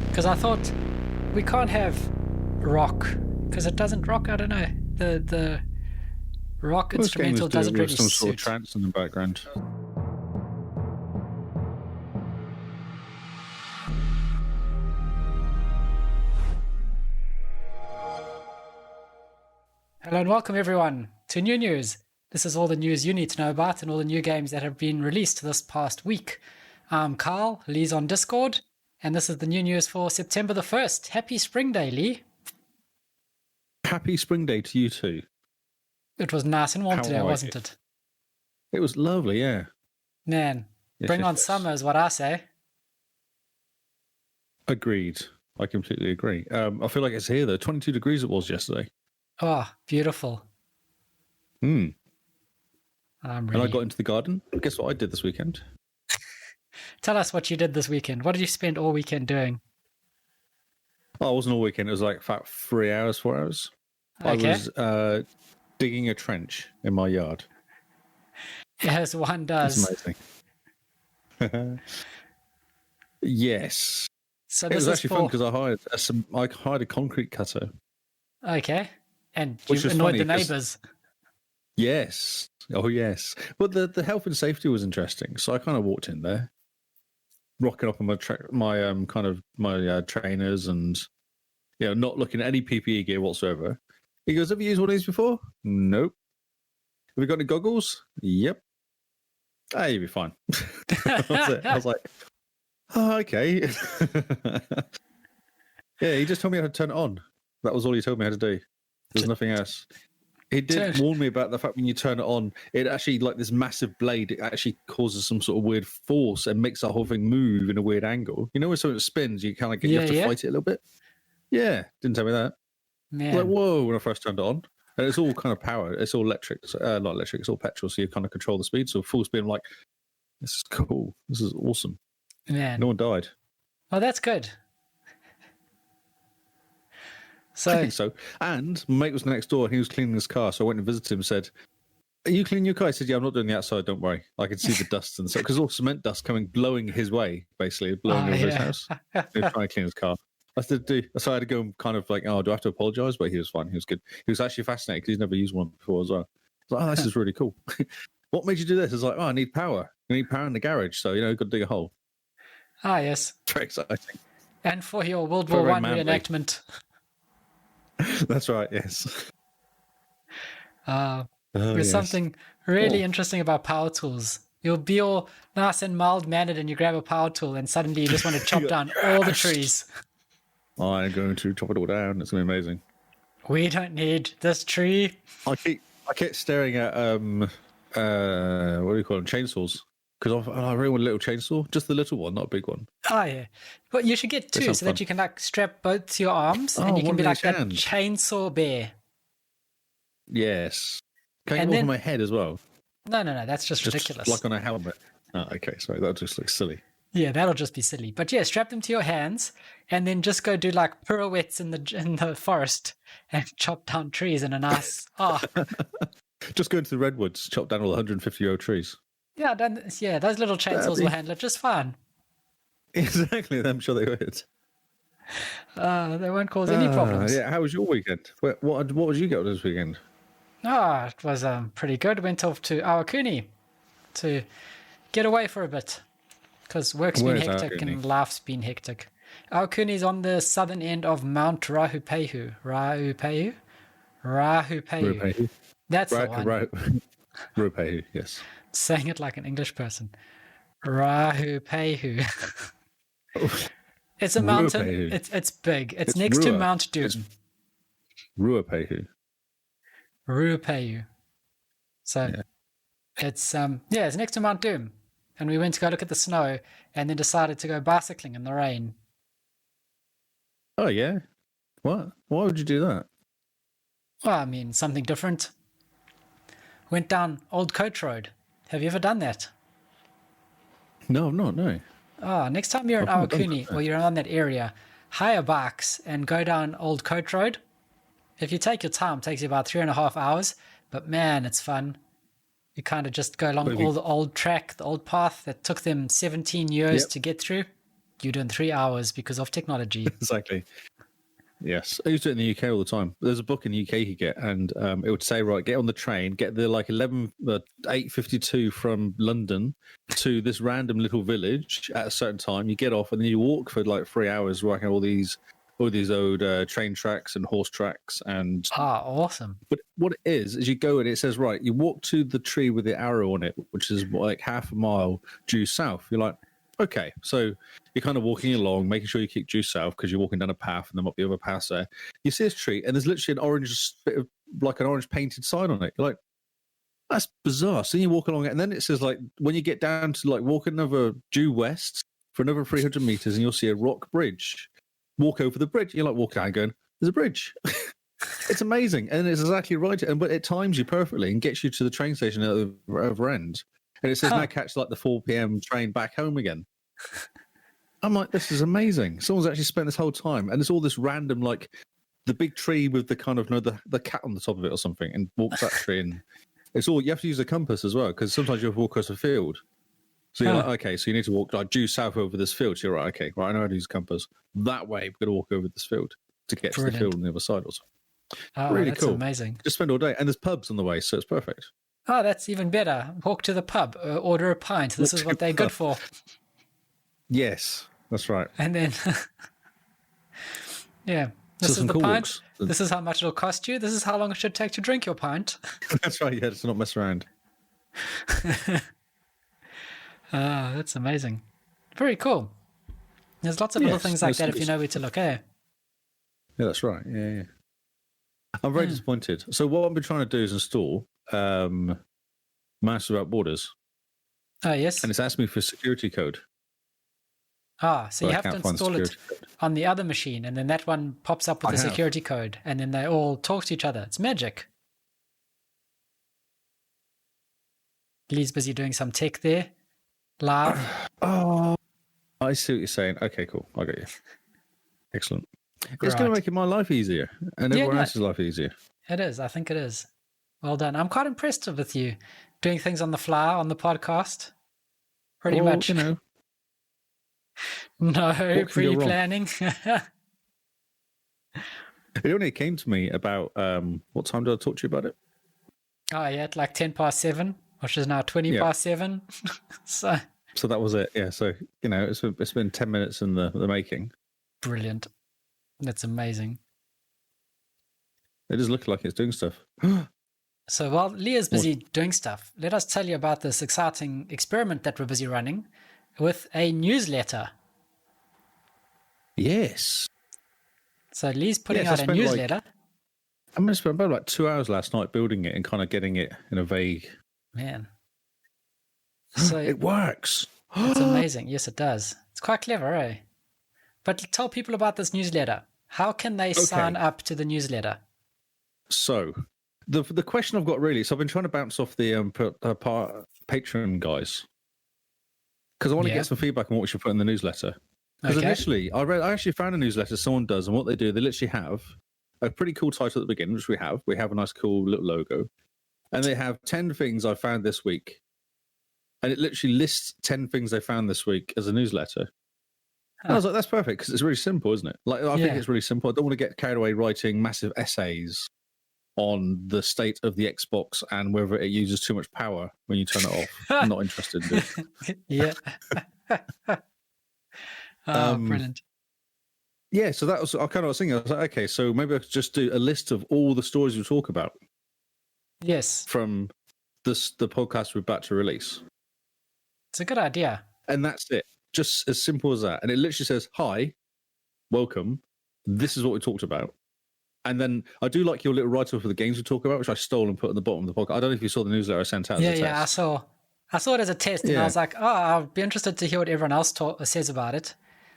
Because I thought we can't have rock because it doesn't rock. I don't know. The rock Most instrumental gamers do it doesn't with really some sort of suit. trance in the background. Hello and welcome everyone to New News. This is all the news you need to know about and all the new games that have been released this past week. I'm Carl, Lee's on Discord, and this is the new news for September the 1st. Happy Spring Day, Lee. Happy Spring Day to you too. It was nice and warm How today, are wasn't you? it? It was lovely, yeah. Man, Yes, bring yes, on yes. summer is what I say. Agreed. I completely agree. I feel like it's here though. 22 degrees it was yesterday. Oh, beautiful. And I'm I ready. got into the garden. Guess what I did this weekend? Tell us what you did this weekend. What did you spend all weekend doing? Oh, it wasn't all weekend. It was like about 3 hours, 4 hours. Okay. I was digging a trench in my yard. As one does. It's amazing. Yes. So It this was is actually fun for... because I hired a concrete cutter. Okay. And Which you was annoyed funny the 'cause- Neighbours. Yes. Oh, yes. But the health and safety was interesting. So I kind of walked in there, rocking up on my trainers and not looking at any PPE gear whatsoever. He goes, "Have you used one of these before?" Nope. Have you got any goggles? Yep. Ah, you'll be fine. That's it. I was like, oh, okay. Yeah, he just told me how to turn it on. That was all he told me how to do. There's nothing else. He did warn me about the fact when you turn it on, it actually, like this massive blade, it actually causes some sort of weird force and makes the whole thing move in a weird angle. You know when something spins, you kind of you have to fight it a little bit? Yeah, didn't tell me that. I was like, Man. whoa, when I first turned it on. And it's all kind of power. It's all electric. Not electric, it's all petrol, so you kind of control the speed. So full speed, I'm like, this is cool. This is awesome. Man. No one died. Oh, that's good. So, I think so. And my mate was next door and he was cleaning his car. So I went and visited him and said, "Are you cleaning your car?" He said, "Yeah, I'm not doing the outside. Don't worry. I can see the dust and stuff." Because all cement dust blowing his way, basically, blowing over his house. He was trying to clean his car. I said, so I had to go and kind of like, oh, do I have to apologize? But he was fine. He was good. He was actually fascinated because he's never used one before as well. I was like, oh, this is really cool. What made you do this? It's like, oh, I need power. I need power in the garage. So, got to dig a hole. yes. It's very exciting. And for your World War I reenactment. That's right, yes. There's something really interesting about power tools. You'll be all nice and mild-mannered and you grab a power tool and suddenly you just want to chop down all the trees. I'm going to chop it all down. It's going to be amazing. We don't need this tree. I kept staring at what do you call them? Chainsaws. Because I really want a little chainsaw, just the little one, not a big one. Oh yeah, but you should get two so that you can like strap both to your arms and you can be like that chainsaw bear. Yes. Can I get one on my head as well? No, that's just ridiculous. Like on a helmet. Oh, okay, sorry, that just looks silly. Yeah, that'll just be silly. But yeah, strap them to your hands and then just go do like pirouettes in the forest and chop down trees in a nice. Just go into the redwoods, chop down all the 150-year-old trees. Yeah, those little chainsaws will handle it just fine. Exactly, I'm sure they would. They won't cause any problems. Yeah, how was your weekend? What did you get this weekend? It was pretty good. Went off to Awakuni to get away for a bit because work's been hectic and life's been hectic. Awakuni is on the southern end of Mount Rahupehu. Rahupehu. That's the one. Rahupehu, yes. Saying it like an English person. Rahupehu. It's a mountain. It's big. It's next to Mount Doom. Ruapehu. So it's it's next to Mount Doom. And we went to go look at the snow and then decided to go bicycling in the rain. Oh yeah? What? Why would you do that? Well, I mean, something different. Went down Old Coach Road. Have you ever done that? No, I've not, no. Next time you're in Awakuni or you're around that area, hire bikes and go down Old Coach Road. If you take your time, it takes you about 3.5 hours. But man, it's fun. You kind of just go along all the old track, the old path that took them 17 years to get through. you do in 3 hours because of technology. Exactly. Yes, I used to do it in the UK all the time. There's a book in the UK you get, and it would say, right, get on the train, get the 8:52 from London to this random little village at a certain time. You get off, and then you walk for like 3 hours, working all these old train tracks and horse tracks. And awesome! But what it is you go and it says, right, you walk to the tree with the arrow on it, which is like half a mile due south. You're like, okay, so you're kind of walking along, making sure you keep due south because you're walking down a path and there might be other paths there. You see this tree and there's literally an orange bit of like an orange painted sign on it. You're like, that's bizarre. So you walk along it and then it says like when you get down to like walk another due west for another 300 meters and you'll see a rock bridge. Walk over the bridge. You're like walking out going, there's a bridge. It's amazing. And it's exactly right. But it times you perfectly and gets you to the train station at the other end. And it says now catch like the 4 p.m. train back home again. I'm like, this is amazing. Someone's actually spent this whole time, and it's all this random, like the big tree with the kind of the cat on the top of it or something, and walks that tree. And it's all you have to use a compass as well because sometimes you have to walk across a field. So you're like, okay, so you need to walk like due south over this field. So you're right, okay, right, I know how to use a compass. That way, we're going to walk over this field to get to the field on the other side or something. Oh, really that's cool. Amazing. Just spend all day, and there's pubs on the way, so it's perfect. Oh, that's even better. Walk to the pub, order a pint. This is what they're good for. Yes, that's right. And then, yeah, this is the cool pint. Walks. This is how much it'll cost you. This is how long it should take to drink your pint. That's right. Yeah, it's not mess around. That's amazing. Very cool. There's lots of little things like that if you know where to look. Eh? Yeah, that's right. Yeah. I'm very disappointed. So what I've been trying to do is install Master Without Borders. Oh, yes. And it's asked me for a security code. So you have to install it on the other machine, and then that one pops up with the security code, and then they all talk to each other. It's magic. Lee's busy doing some tech there. Live. Oh, I see what you're saying. Okay, cool. I got you. Excellent. It's going to make my life easier, and everyone else's life easier. It is. I think it is. Well done. I'm quite impressed with you doing things on the fly on the podcast. Pretty much. You know. No pre-planning. It only came to me about what time did I talk to you about it? Oh yeah, at like 7:10, which is now 7:20. So that was it. Yeah. So it's been 10 minutes in the making. Brilliant. That's amazing. It does look like it's doing stuff. So while Leah's busy doing stuff, let us tell you about this exciting experiment that we're busy running with a newsletter. Yes. So Lee's putting out a newsletter. I spent about like 2 hours last night building it and kind of getting it in a vague. Man. So it works. It's amazing. Yes, it does. It's quite clever, eh? But tell people about this newsletter. How can they sign up to the newsletter? So the question I've got really, so I've been trying to bounce off the Patreon guys because I want to get some feedback on what we should put in the newsletter. Because initially, I actually found a newsletter someone does, and what they do, they literally have a pretty cool title at the beginning, which we have. We have a nice, cool little logo, and they have 10 things I found this week, and it literally lists 10 things they found this week as a newsletter. And I was like, that's perfect because it's really simple, isn't it? Like, I think it's really simple. I don't want to get carried away writing massive essays on the state of the Xbox and whether it uses too much power when you turn it off. I'm not interested in it. Yeah. Brilliant. Yeah, so that was I was thinking. I was like, okay, so maybe I could just do a list of all the stories we talk about. Yes. From the podcast we're about to release. It's a good idea. And that's it. Just as simple as that. And it literally says, hi, welcome. This is what we talked about. And then I do like your little write-up of the games we talk about, which I stole and put at the bottom of the podcast. I don't know if you saw the newsletter I sent out. Yeah, I saw it as a test, and I was like, I'll be interested to hear what everyone else says about it.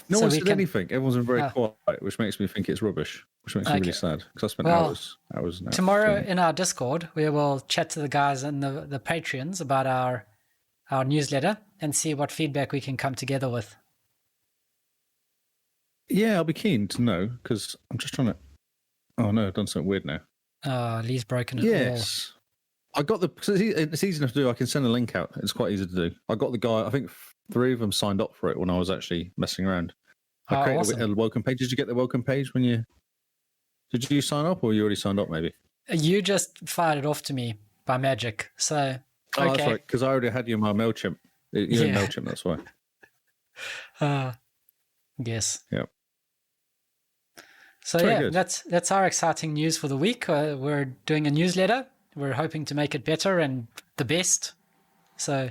No one said anything. Everyone's been very quiet, which makes me think it's rubbish, which makes me really sad because I spent hours now. Tomorrow in our Discord, we will chat to the guys and the Patreons about our newsletter and see what feedback we can come together with. Yeah, I'll be keen to know because I'm just trying to... Oh, no, I've done something weird now. Lee's broken it all. I got it's easy enough to do. I can send a link out. It's quite easy to do. I got the guy. I think 3 of them signed up for it when I was actually messing around. I created a welcome page. Did you get the welcome page when you? Did you sign up, or you already signed up? Maybe you just fired it off to me by magic. So okay. That's right, because I already had you in my MailChimp. You're in MailChimp. That's why. Yes. Yep. So that's our exciting news for the week. We're doing a newsletter. We're hoping to make it better and the best. So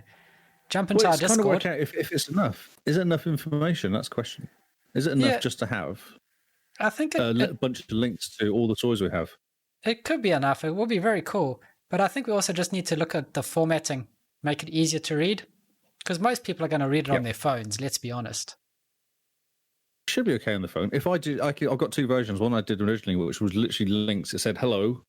jump into our Discord. Trying to work out if it's enough. Is it enough information? That's the question. Is it enough just to have? I think a bunch of links to all the toys we have. It could be enough. It will be very cool. But I think we also just need to look at the formatting, make it easier to read. Because most people are going to read it on their phones, let's be honest. Should be okay on the phone. If I did, I've got 2 versions. One I did originally, which was literally links. It said, hello,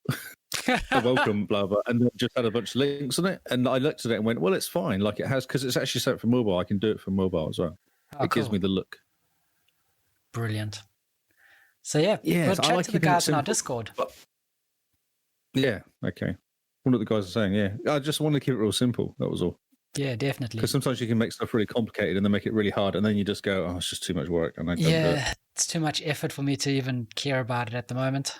welcome, blah, blah. And it just had a bunch of links on it. And I looked at it and went, well, it's fine. Like it has, because it's actually set for mobile. I can do it for mobile as well. It gives me the look. Brilliant. So we'll chat to the guys in our Discord. Yeah, okay. One of the guys are saying, I just want to keep it real simple. That was all. Yeah, definitely. Because sometimes you can make stuff really complicated and then make it really hard, and then you just go, it's just too much work. And I don't do it. It's too much effort for me to even care about it at the moment.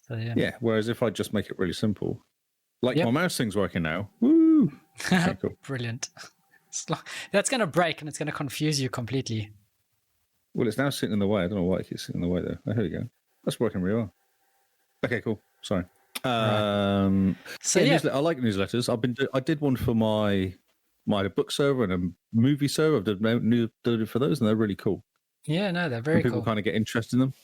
So, whereas if I just make it really simple, like my mouse thing's working now. Woo! Okay, cool. Brilliant. That's going to break and it's going to confuse you completely. Well, it's now sitting in the way. I don't know why it keeps sitting in the way there. Oh, here we go. That's working really well. Okay, cool. Sorry. I like newsletters. I did one for my book server and a movie server. I've done it for those, and they're really cool. Yeah, no, they're very cool. People kind of get interested in them.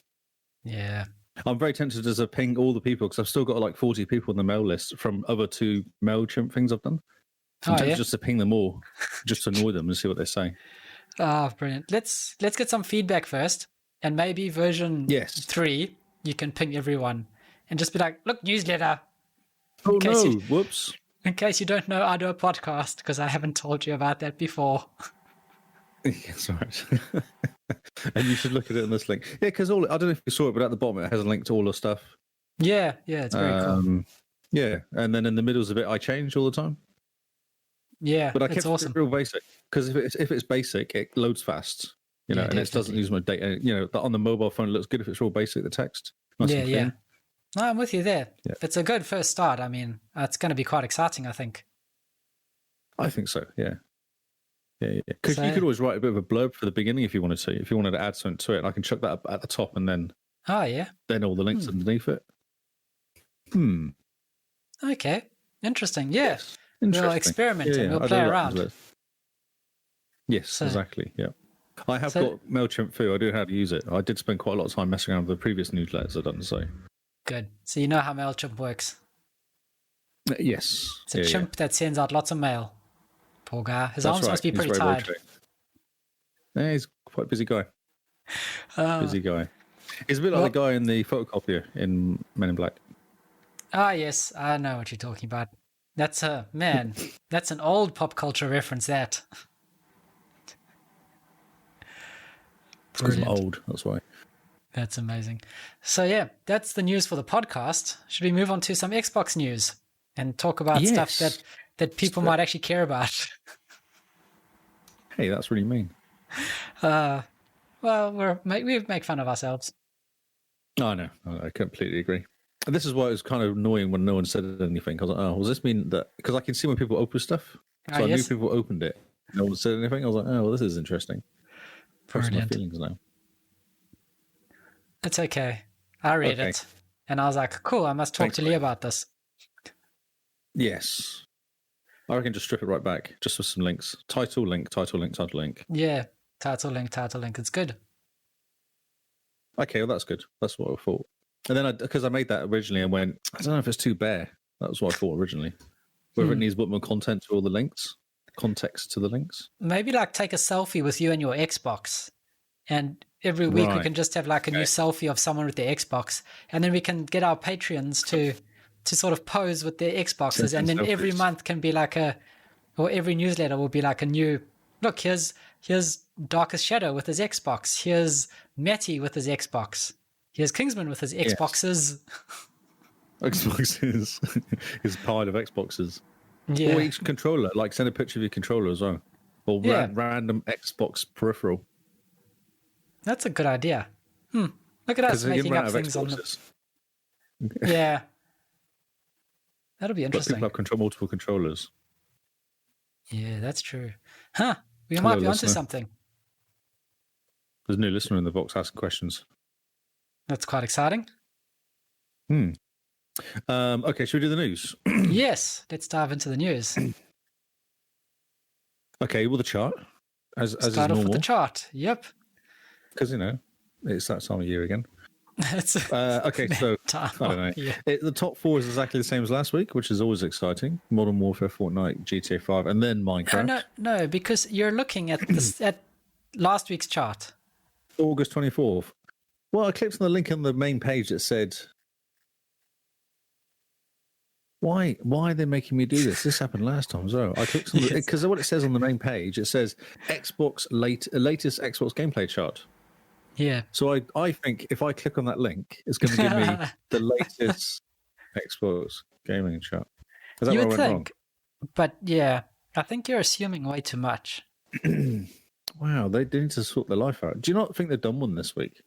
Yeah. I'm very tempted to ping all the people because I've still got like 40 people on the mail list from other 2 MailChimp things I've done. I'm tempted just to ping them all, just to annoy them and see what they say. Brilliant. Let's get some feedback first, and maybe version 3 you can ping everyone and just be like, look, newsletter. Oh no! Whoops. In case you don't know, I do a podcast because I haven't told you about that before. That's right. And you should look at it in this link. Yeah, because I don't know if you saw it, but at the bottom it has a link to all the stuff. Yeah, it's very cool. Yeah, and then in the middle is a bit I change all the time. Yeah, but I kept it real basic because if it's basic, it loads fast. And it doesn't use my data. On the mobile phone, it looks good if it's real basic. The text. Nice and clean. No, I'm with you there. Yeah. It's a good first start. I mean, it's going to be quite exciting, I think. I think so, yeah. Because you could always write a bit of a blurb for the beginning if you wanted to. If you wanted to add something to it, I can chuck that up at the top and then... then all the links underneath it. Okay, interesting. Yeah. Yes. Interesting. We'll experiment and we'll play around. Yes, exactly, yeah. I have got MailChimp too. I do know how to use it. I did spend quite a lot of time messing around with the previous newsletters I've done, so... Good. So you know how MailChimp works? Yes. It's a chimp that sends out lots of mail. Poor guy. His arms must be pretty tired. Yeah, he's quite a busy guy. Busy guy. He's a bit like the guy in the photocopier in Men in Black. Yes. I know what you're talking about. That's that's an old pop culture reference, that. Because I'm old, that's why. That's amazing. So that's the news for the podcast. Should we move on to some Xbox news and talk about stuff that people might actually care about? Hey, that's really mean. Well, we make fun of ourselves. I know. I completely agree. And this is why it was kind of annoying when no one said anything. I was like, does this mean that... Because I can see when people open stuff. So I knew people opened it. No one said anything. I was like, this is interesting. Brilliant. My feelings now. It's okay. I read it. And I was like, cool, I must talk to Lee about this. Yes. I reckon just strip it right back, just with some links. Title link. Yeah, title link. It's good. Okay, well, that's good. That's what I thought. And then, because I made that originally and went, I don't know if it's too bare. That was what I thought originally. Whether it needs a bit more content to all the links, context to the links. Maybe take a selfie with you and your Xbox. And every week we can just have a new selfie of someone with their Xbox. And then we can get our Patreons to sort of pose with their Xboxes. And then every month can be or every newsletter will be a new, look, here's Darkest Shadow with his Xbox. Here's Matty with his Xbox. Here's Kingsman with his Xboxes. Xbox is a pile of Xboxes. Yeah. Or each controller, like send a picture of your controller as well. Or random Xbox peripheral. That's a good idea. Look at us making up things on the... Yeah. That'll be interesting. But people have multiple controllers. Yeah, that's true. Huh. We might be onto something. There's a new listener in the box asking questions. That's quite exciting. Okay, should we do the news? Yes, let's dive into the news. Okay, well, the chart. As is Start off normal. with the chart. Yep. Because, it's that time of year again. Okay, so I don't know. Yeah. The top 4 is exactly the same as last week, which is always exciting. Modern Warfare, Fortnite, GTA 5, and then Minecraft. No, because you're looking at this at last week's chart. August 24th. Well, I clicked on the link on the main page that said, why are they making me do this? This happened last time as well. I clicked on because what it says on the main page, it says latest Xbox gameplay chart. Yeah. So I think if I click on that link, it's going to give me the latest Xbox gaming chart. Is that you where would I went think, but yeah, I think you're assuming way too much. Wow, they need to sort their life out. Do you not think they've done one this week?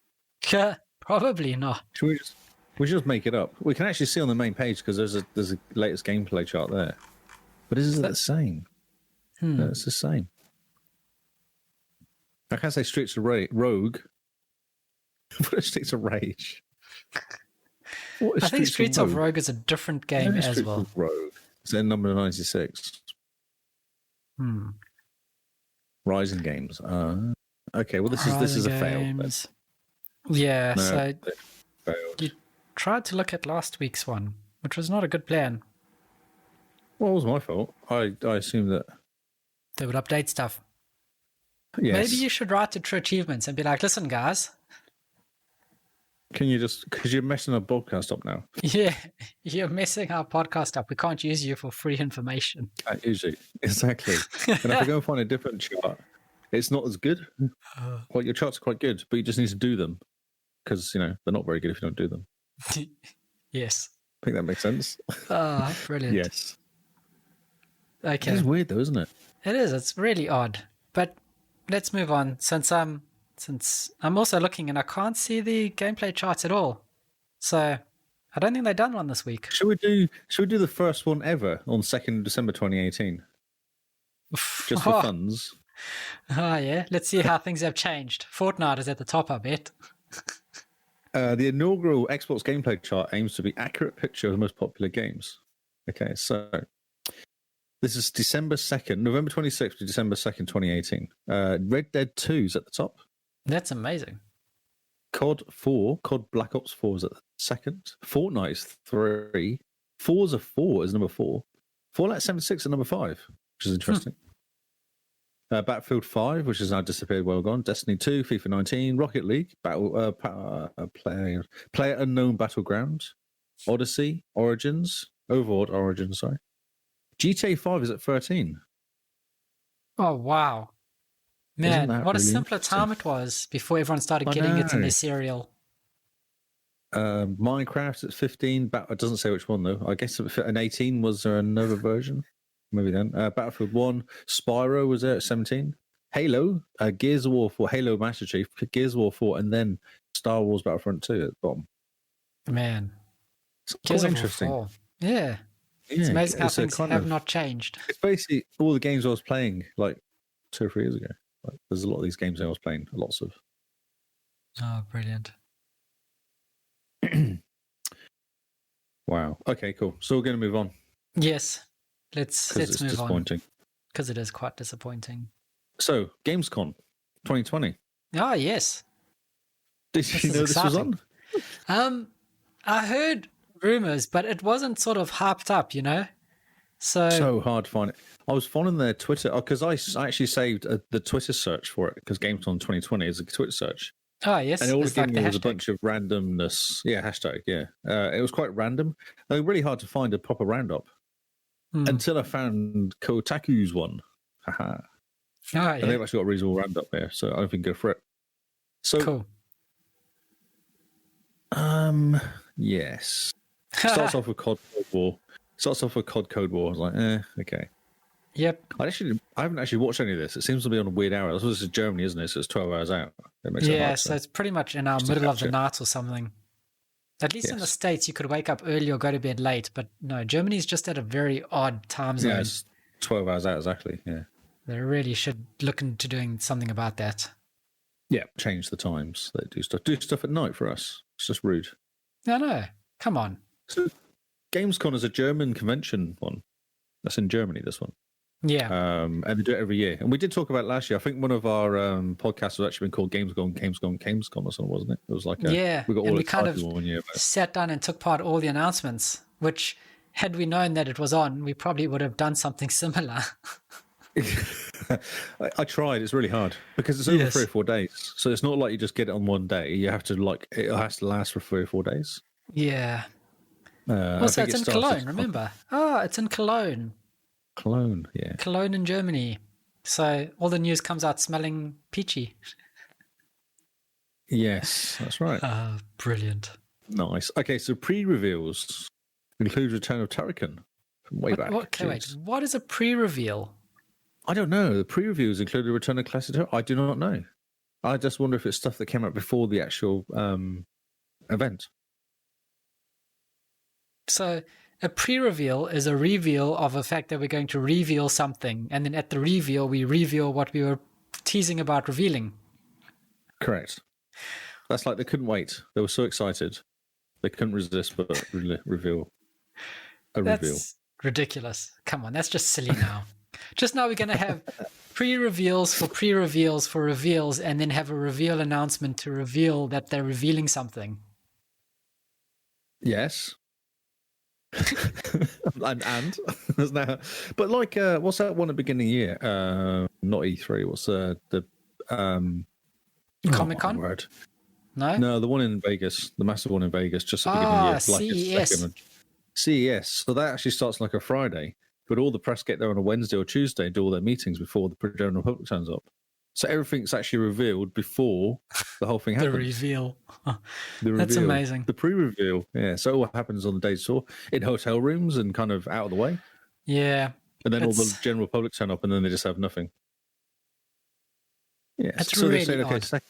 Probably not. Should we just make it up? We can actually see on the main page because there's a latest gameplay chart there. But is it the same? No, it's the same. I can't say Streets of Rogue. What is Streets of Rage? I think Streets of Rogue is a different game as well. Rogue. It's in number 96. Rising Games. Okay, well this is a fail. Yeah, no, so you tried to look at last week's one, which was not a good plan. Well, it was my fault. I assumed that they would update stuff. Yes. Maybe you should write to True Achievements and be like, listen, guys. Can you just, because you're messing our podcast up now. Yeah, you're messing our podcast up. We can't use you for free information. Usually, exactly. And if I go and find a different chart, it's not as good. Well, your charts are quite good, but you just need to do them because, they're not very good if you don't do them. Yes. I think that makes sense. Oh, brilliant. Yes. Okay. It's weird though, isn't it? It is. It's really odd. But let's move on. Since I'm also looking and I can't see the gameplay charts at all. So I don't think they've done one this week. Should we do the first one ever on 2nd December 2018? Just for funds. Oh yeah. Let's see how things have changed. Fortnite is at the top, I bet. The inaugural Xbox gameplay chart aims to be accurate picture of the most popular games. Okay, so this is December 2nd, November 26th to December 2nd, 2018. Red Dead 2 is at the top. That's amazing. COD Black Ops 4 is at the second. Fortnite is 3. Forza 4 is number 4. Fallout 76 is number 5, which is interesting. Battlefield 5, which has now disappeared, well gone. Destiny 2, FIFA 19, Rocket League, Player Unknown Battlegrounds, Odyssey, Overwatch Origins, sorry. GTA 5 is at 13. Oh, wow. Man, what a simpler time it was before everyone started getting it in their cereal. Minecraft at 15. It doesn't say which one, though. I guess an 18, was there another version? Maybe then. Battlefield 1. Spyro was there at 17. Halo. Gears of War 4. Halo Master Chief. Gears of War 4. And then Star Wars Battlefront 2 at the bottom. Man. It's quite interesting. War 4. Yeah. It's amazing how things have not changed. It's basically all the games I was playing like 2 or 3 years ago. Like, there's a lot of these games I was playing. Lots of. Oh, brilliant. Wow. Okay, cool. So we're going to move on. Yes. Let's move on. Disappointing. Because it is quite disappointing. So, Gamescom 2020. Oh, yes. Did you know this was on? I heard rumors, but it wasn't sort of hyped up, So hard to find it. I was following their Twitter because I actually saved the Twitter search for it because Gamescom 2020 is a Twitter search. Oh, yes. And all it gave me was a bunch of randomness. Yeah, hashtag, yeah. It was quite random. Really hard to find a proper roundup until I found Kotaku's one. Haha. Oh, yeah. And they've actually got a reasonable roundup there, so I think go for it. So, cool. Yes. Starts off with COD Cold War. Cold War. I was like, okay. Yep. I haven't actually watched any of this. It seems to be on a weird hour. This is Germany, isn't it? So it's 12 hours out. It makes it hard, So it's pretty much in our middle of the night or something. At least in the States, you could wake up early or go to bed late. But no, Germany's just at a very odd time zone. Yeah, it's 12 hours out exactly. Yeah. They really should look into doing something about that. Yeah, change the times. They do stuff at night for us. It's just rude. No, come on. So Gamescom is a German convention one. That's in Germany, this one. Yeah. And they do it every year. And we did talk about it last year. I think one of our podcasts was actually been called Gamescom or something, wasn't it? It was like we got all we kind of 1 year. Sat down and took part all the announcements, which had we known that it was on, we probably would have done something similar. I tried. It's really hard because it's over 3 or 4 days. So it's not like you just get it on one day. You have to it has to last for 3 or 4 days. Yeah. Also, it's in Cologne, remember? It's in Cologne. Cologne, yeah. Cologne in Germany. So all the news comes out smelling peachy. Yes, that's right. Brilliant. Nice. Okay, so pre-reveals include Return of Turrican from way back. Wait. What is a pre-reveal? I don't know. The pre-reviews include the Return of Classic Turrican. I do not know. I just wonder if it's stuff that came out before the actual event. So a pre-reveal is a reveal of a fact that we're going to reveal something. And then at the reveal, we reveal what we were teasing about revealing. Correct. That's like they couldn't wait. They were so excited. They couldn't resist but reveal a reveal. That's ridiculous. Come on, that's just silly now. Just now we're going to have pre-reveals for reveals and then have a reveal announcement to reveal that they're revealing something. Yes. and there's now, but like what's that one at the beginning of the year? Not E3. What's the Comic-Con? Word. No, the one in Vegas, the massive one in Vegas, just at the beginning of the year. CES. CES. So that actually starts like a Friday, but all the press get there on a Wednesday or Tuesday and do all their meetings before the general public turns up. So everything's actually revealed before the whole thing happens. The reveal. The reveal. That's amazing. The pre-reveal. Yeah. So what happens on the day's tour in hotel rooms and kind of out of the way. Yeah. And then all the general public turn up and then they just have nothing. Yeah. That's so really they said, odd.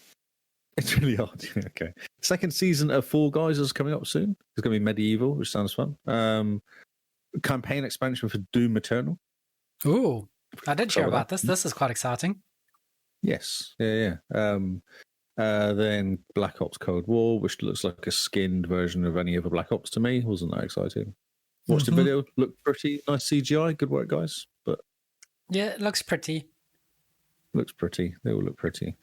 It's really odd. Okay. Second season of Fall Guys is coming up soon. It's going to be medieval, which sounds fun. Campaign expansion for Doom Eternal. Ooh, I did hear about this. This is quite exciting. Yes. Yeah. Then Black Ops Cold War, which looks like a skinned version of any other Black Ops to me. Wasn't that exciting? Watched the video. Looked pretty. Nice CGI. Good work, guys. But yeah, it looks pretty. Looks pretty. They all look pretty.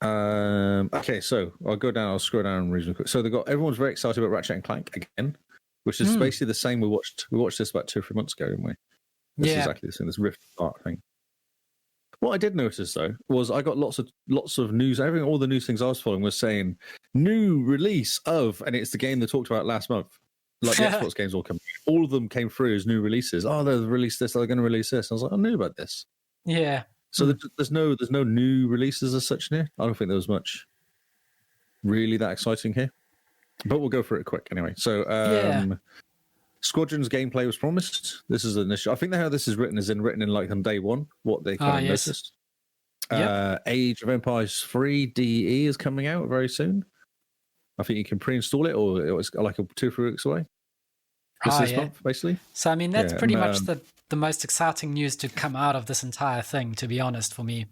Okay, so I'll scroll down reasonably quick. So everyone's very excited about Ratchet and Clank again, which is basically the same. We watched this about 2 or 3 months ago, didn't we? This is exactly the same. This Rift Apart thing. What I did notice though was I got lots of news. All the news things I was following was saying new release of, and it's the game they talked about last month. Like the Xbox games all come. All of them came through as new releases. Oh, they've released this. They're going to release this. I was like, I knew about this. Yeah. So there's no new releases as such here. I don't think there was much really that exciting here, but we'll go for it quick anyway. So Squadrons gameplay was promised. This is an issue. I think how this is written in like on day one. What they kind of noticed. Age of Empires 3 DE is coming out very soon. I think you can pre-install it, or it was like 2 or 3 weeks away. This month, basically. So I mean, that's pretty much the most exciting news to come out of this entire thing, to be honest, for me.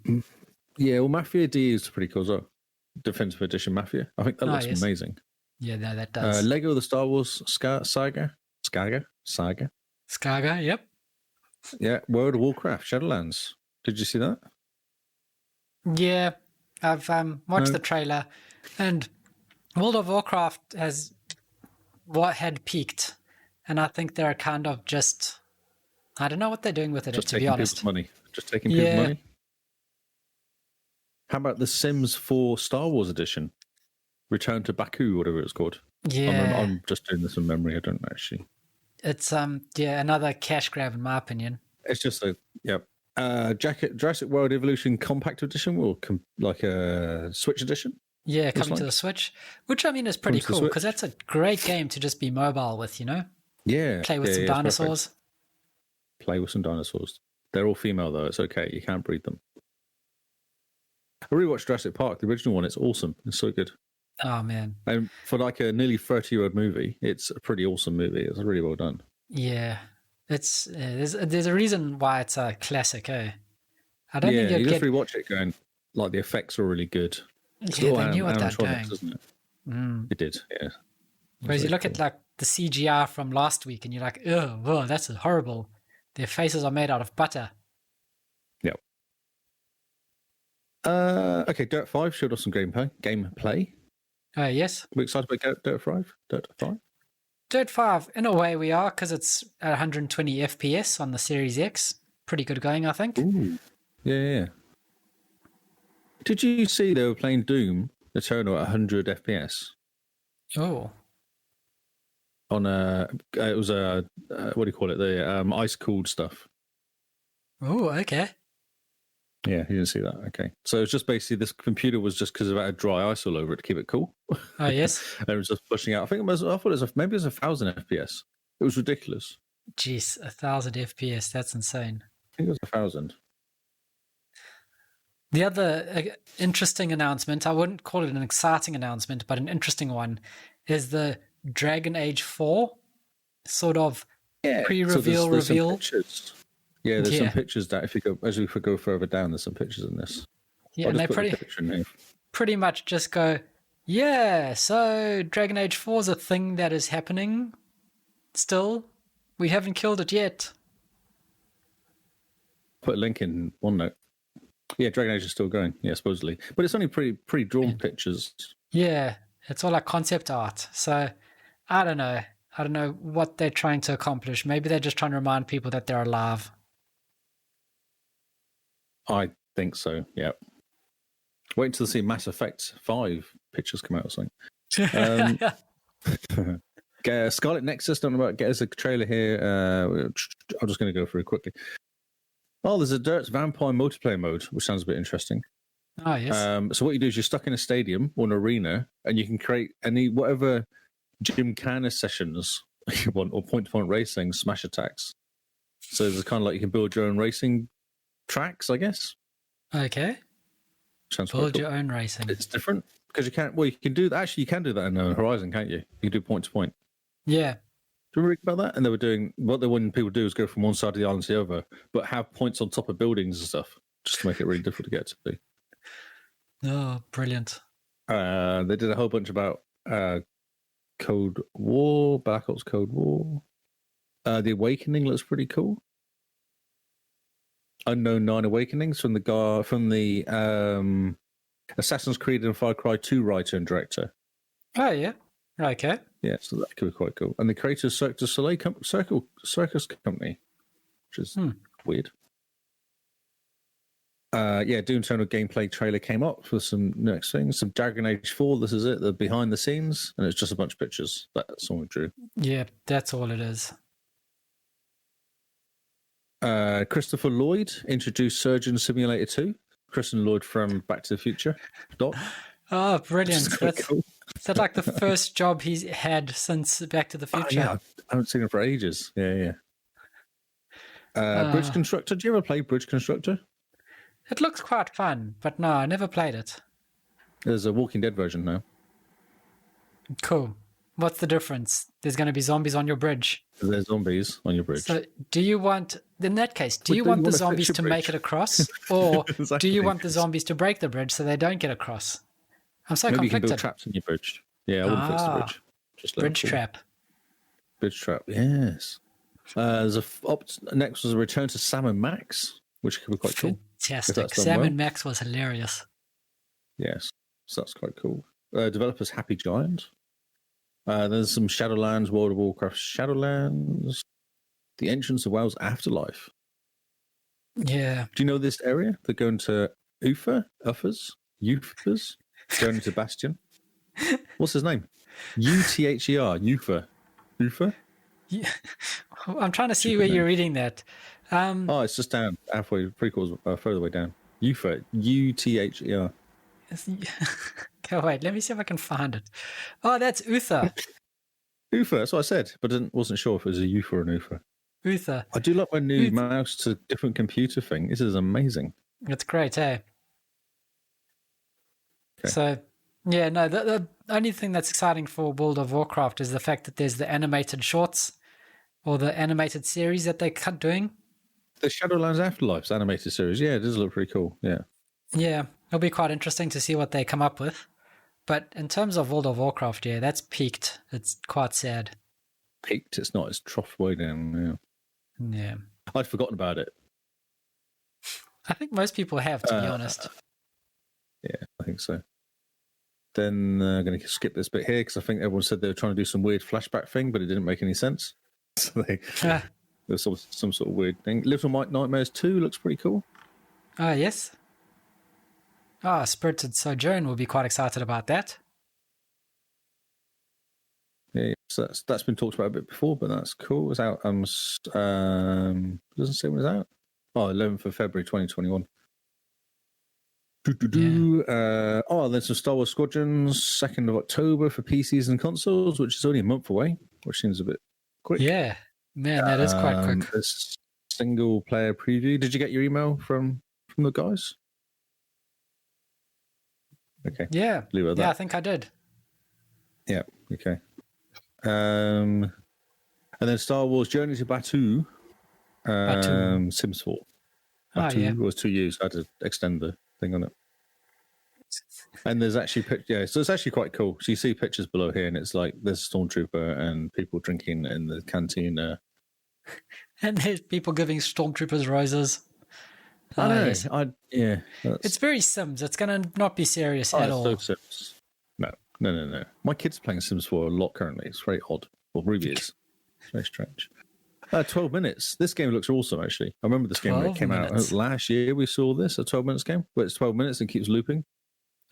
Yeah, well, Mafia DE is pretty cool as well. Definitive Edition Mafia. I think that looks amazing. Yeah, no, that does. Lego the Star Wars Saga. Yep. Yeah, World of Warcraft Shadowlands. Did you see that? Yeah, I've watched the trailer, and World of Warcraft had peaked, and I think they're kind of just, I don't know what they're doing with it, to be honest. Just taking people's money. How about The Sims 4 Star Wars Edition? Return to Baku, whatever it's called. Yeah. I'm just doing this from memory. I don't actually. It's another cash grab in my opinion. It's just Jurassic World Evolution Compact Edition or like a Switch Edition. Yeah, coming to the Switch, which I mean is pretty cool because that's a great game to just be mobile with, Yeah. Play with some dinosaurs. Play with some dinosaurs. They're all female though. It's okay. You can't breed them. I rewatched Jurassic Park, the original one. It's awesome. It's so good. Oh man! And for like a nearly 30-year-old movie, it's a pretty awesome movie. It's really well done. Yeah, it's there's a reason why it's a classic. I don't think you just rewatch it going like the effects are really good. Yeah, they knew what they're doing. Isn't it? It did, yeah. Whereas you look at like the CGI from last week, and you're like, oh, whoa, that's horrible. Their faces are made out of butter. Yep. Okay, Dirt 5 showed us some gameplay. Yes. We're excited about Dirt 5? Dirt 5, in a way we are, because it's at 120 FPS on the Series X. Pretty good going, I think. Ooh. Yeah. Did you see they were playing Doom Eternal at 100 FPS? Oh. On it was what do you call it? The ice-cooled stuff. Oh, okay. Yeah, you didn't see that. Okay. So it's just basically this computer was just because it had dry ice all over it to keep it cool. Oh, yes. And it was just pushing out. I thought it was maybe it was 1,000 FPS. It was ridiculous. Jeez, 1,000 FPS. That's insane. I think it was 1,000. The other interesting announcement, I wouldn't call it an exciting announcement, but an interesting one, is the Dragon Age 4 sort of pre-reveal reveal. Yeah, there's some pictures that as we go further down, there's some pictures in this. Yeah, and they pretty much just go, yeah, so Dragon Age 4 is a thing that is happening still. We haven't killed it yet. Put a link in OneNote. Yeah, Dragon Age is still going, yeah, supposedly. But it's only pretty drawn pictures. Yeah, it's all like concept art. So, I don't know. I don't know what they're trying to accomplish. Maybe they're just trying to remind people that they're alive. I think so, yeah. Wait until see Mass Effect 5 pictures come out or something. Scarlet Nexus, don't know about, get us a trailer here. I'm just going to go through it quickly. Oh, there's a Dirt's Vampire multiplayer mode, which sounds a bit interesting. Oh, yes. So what you do is you're stuck in a stadium or an arena, and you can create whatever gymkhana sessions you want, or point-to-point racing, smash attacks. So there's kind of like you can build your own racing tracks, I guess. Okay. Sounds build cool. Your own racing. It's different because you can't. Well, you can do that. Actually, you can do that in Horizon, can't you? You can do point-to-point. Yeah. Do you read about that? And they were doing what they wanted people to do is go from one side of the island to the other, but have points on top of buildings and stuff, just to make it really difficult to get to. Oh, brilliant. They did a whole bunch about Cold War, Black Ops Cold War. The Awakening looks pretty cool. Unknown 9 Awakenings from the Assassin's Creed and Far Cry 2 writer and director. Oh, yeah. Okay. Yeah, so that could be quite cool. And the creator of Cirque du Soleil Circus Company, which is weird. Doom Eternal gameplay trailer came up for some next things. Some Dragon Age 4, this is it, the behind the scenes, and it's just a bunch of pictures that someone drew. Yeah, that's all it is. Christopher Lloyd introduced Surgeon Simulator 2. Christian Lloyd from Back to the Future. Doc. Oh, brilliant. Is that like the first job he's had since Back to the Future? Yeah, I haven't seen him for ages. Yeah. Bridge Constructor. Do you ever play Bridge Constructor? It looks quite fun, but no, I never played it. There's a Walking Dead version now. Cool. What's the difference? There's going to be zombies on your bridge. There's zombies on your bridge. So do you want, in that case, do you want the zombies to make it across? Or exactly. Do you want the zombies to break the bridge so they don't get across? I'm so Maybe conflicted. You can build traps in your bridge. Yeah, I wouldn't fix the bridge. Just bridge trap. Bridge trap, yes. Next was a return to Sam and Max, which could be quite cool. Fantastic. Sam and Max was hilarious. Yes, so that's quite cool. Developers Happy Giant. There's some Shadowlands, World of Warcraft Shadowlands. The Entrance of Wales Afterlife. Yeah. Do you know this area? They're going to Uffers, going into Bastion. What's his name? Uther. Ufer? Yeah. I'm trying to see where you're reading that. It's just down halfway. Prequels further way down. Uther. Uther. Oh, wait, let me see if I can find it. Oh, that's Uther. Uther, that's what I said, but I wasn't sure if it was a Uther or an Uther. Uther. I do like my new mouse to different computer thing. This is amazing. It's great, eh? Okay. So, yeah, no, the only thing that's exciting for World of Warcraft is the fact that there's the animated shorts or the animated series that they're doing. The Shadowlands Afterlife's animated series, yeah, it does look pretty cool, yeah. Yeah, it'll be quite interesting to see what they come up with. But in terms of World of Warcraft, yeah, that's peaked. It's quite sad. Peaked, it's not, it's troughed way down, yeah. Yeah. I'd forgotten about it. I think most people have, to be honest. Yeah, I think so. Then I'm going to skip this bit here because I think everyone said they were trying to do some weird flashback thing, but it didn't make any sense. So there was some sort of weird thing. Little Mike Nightmares 2 looks pretty cool. Yes. Spirited Sojourn will be quite excited about that. Yeah, so that's been talked about a bit before, but that's cool. It's out. Doesn't say when it's out. 11th of February 2021. There's some Star Wars Squadrons, 2nd of October for PCs and consoles, which is only a month away, which seems a bit quick. Yeah, man, that is quite quick. This single player preview. Did you get your email from the guys? Okay. Yeah. I think I did. Yeah. Okay. And then Star Wars Journey to Batuu. Sims 4. Batuu was 2 years. I had to extend the thing on it. And there's actually so it's actually quite cool. So you see pictures below here, and it's like there's a stormtrooper and people drinking in the canteen. And there's people giving stormtroopers roses. I know. Yes. It's very Sims. It's going to not be serious at all. So Sims. No. My kid's playing Sims 4 a lot currently. It's very odd. Well, Ruby is. It's very strange. 12 minutes. This game looks awesome, actually. I remember this game when it came out last year. We saw this, a 12 minutes game, where it's 12 minutes and keeps looping.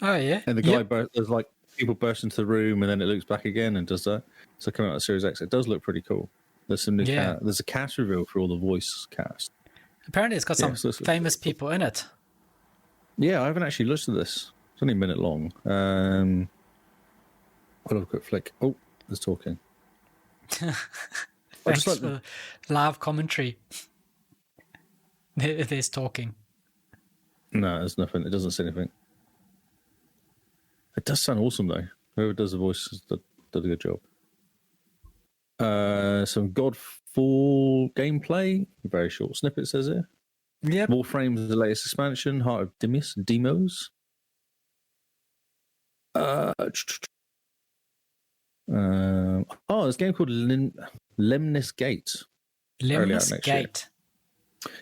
Oh, yeah. And the guy, there's like people burst into the room and then it loops back again and does that. So coming out of Series X, it does look pretty cool. There's some new there's a cast reveal for all the voice cast. Apparently, it's got some famous people in it. Yeah, I haven't actually looked at this. It's only a minute long. I'll have a quick flick. Oh, there's talking. Thanks for live commentary. There's talking. No, there's nothing. It doesn't say anything. It does sound awesome, though. Whoever does the voice did a good job. Some Godfall gameplay. Very short snippet says here. Yep. Warframe is the latest expansion. Heart of Demos. There's a game called Lemnis Gate. Lemnis Gate.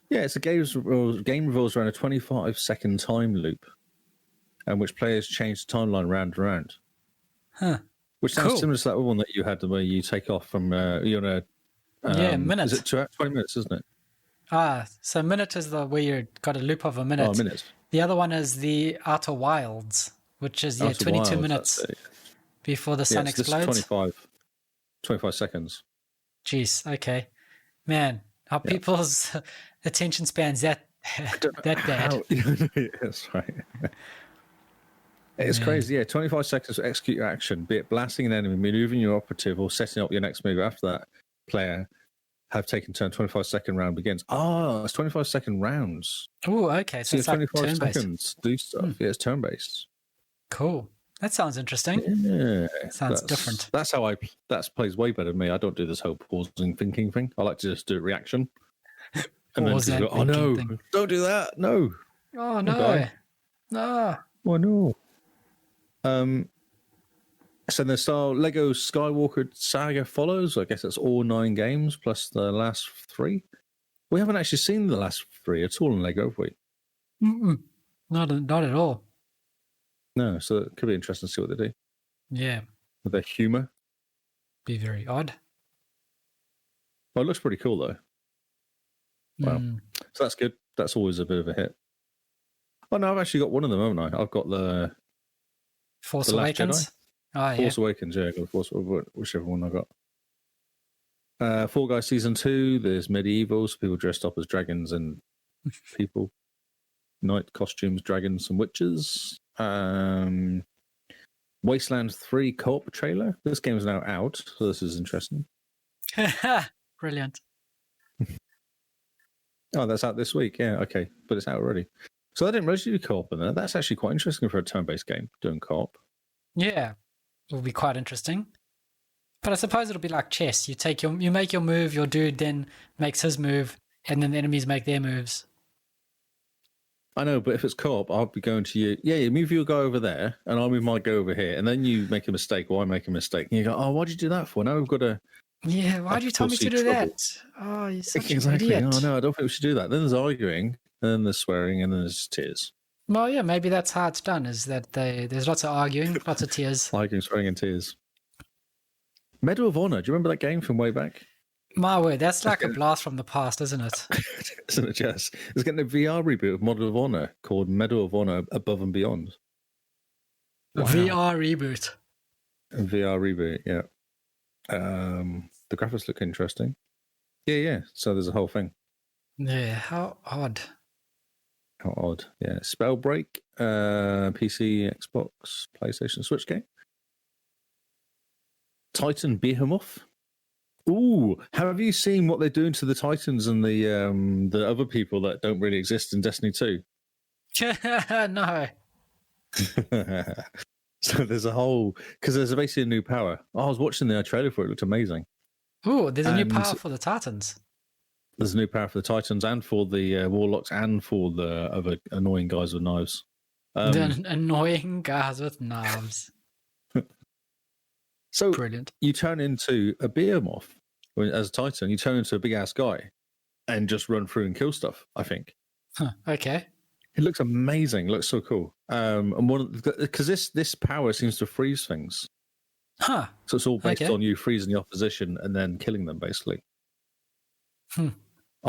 Yeah, it's a game revolves around a 25-second time loop, and which players change the timeline round and round. Huh. Which sounds similar to that one that you had where you take off from you're on a minute. Is it 20 minutes, isn't it? So a minute is the where you've got a loop of a minute. Oh, minutes. The other one is the Outer Wilds, which is 22 minutes before the sun explodes. This is 25 seconds. Jeez, okay. Man, are people's attention spans that bad? That's right. It's crazy, 25 seconds to execute your action, be it blasting an enemy, maneuvering your operative, or setting up your next move after that player have taken turn. 25-second round begins. It's 25-second rounds. Oh, okay. So it's 25 like seconds do stuff. Yeah, it's turn-based. Cool. That sounds interesting. Yeah. Sounds different. That's how that plays way better than me. I don't do this whole pausing thinking thing. I like to just do a reaction. And then go, oh no, don't do that. No. Oh no. No. Oh no. So the Lego Skywalker Saga follows. I guess that's all 9 games plus the last 3. We haven't actually seen the last 3 at all in Lego, have we? Not at all. No, so it could be interesting to see what they do. Yeah. With their humour. Be very odd. Well, it looks pretty cool though. Wow. So that's good. That's always a bit of a hit. Oh no, I've actually got one of them, haven't I? I've got the Force Awakens. Force Awakens, yeah, whichever one I got. Fall Guys Season 2, there's medievals, people dressed up as dragons and people. Knight costumes, dragons and witches. Wasteland 3 co-op trailer. This game is now out, so this is interesting. Brilliant. Oh, that's out this week. Yeah, okay, but it's out already. So I didn't realize you do co-op in there. That's actually quite interesting for a turn-based game, doing co-op. Yeah, it will be quite interesting. But I suppose it'll be like chess. You make your move, your dude then makes his move, and then the enemies make their moves. I know, but if it's co-op, I'll be going to you. Yeah, you move your guy over there, and I'll move my guy over here, and then you make a mistake, or I make a mistake, and you go, "Oh, why'd you do that for? Now we've got to." Yeah, why'd you tell me to do that? Oh, you're such an idiot. Oh no, I don't think we should do that. Then there's arguing, and then there's swearing, and then there's tears. Well, yeah, maybe that's how it's done. Is that there's lots of arguing, lots of tears. Arguing, swearing, and tears. Medal of Honor. Do you remember that game from way back? My word, that's like a blast from the past, isn't it? Isn't it just? It's getting a VR reboot of Medal of Honor called Medal of Honor Above and Beyond. Wow. VR reboot. A VR reboot, yeah. The graphics look interesting. Yeah. So there's a whole thing. Yeah, how odd. How odd. Yeah. Spellbreak, PC, Xbox, PlayStation, Switch game. Titan Behemoth. Ooh, have you seen what they're doing to the Titans and the other people that don't really exist in Destiny 2? No. So there's a whole... Because there's basically a new power. I was watching the trailer for it. It looked amazing. Ooh, there's a new power for the Titans. There's a new power for the Titans and for the Warlocks and for the other annoying guys with knives. The annoying guys with knives. So brilliant. You turn into a behemoth as a Titan. You turn into a big ass guy and just run through and kill stuff. I think. Huh, okay. It looks amazing. It looks so cool. And because this power seems to freeze things. Huh. So it's all based on you freezing the opposition and then killing them, basically. I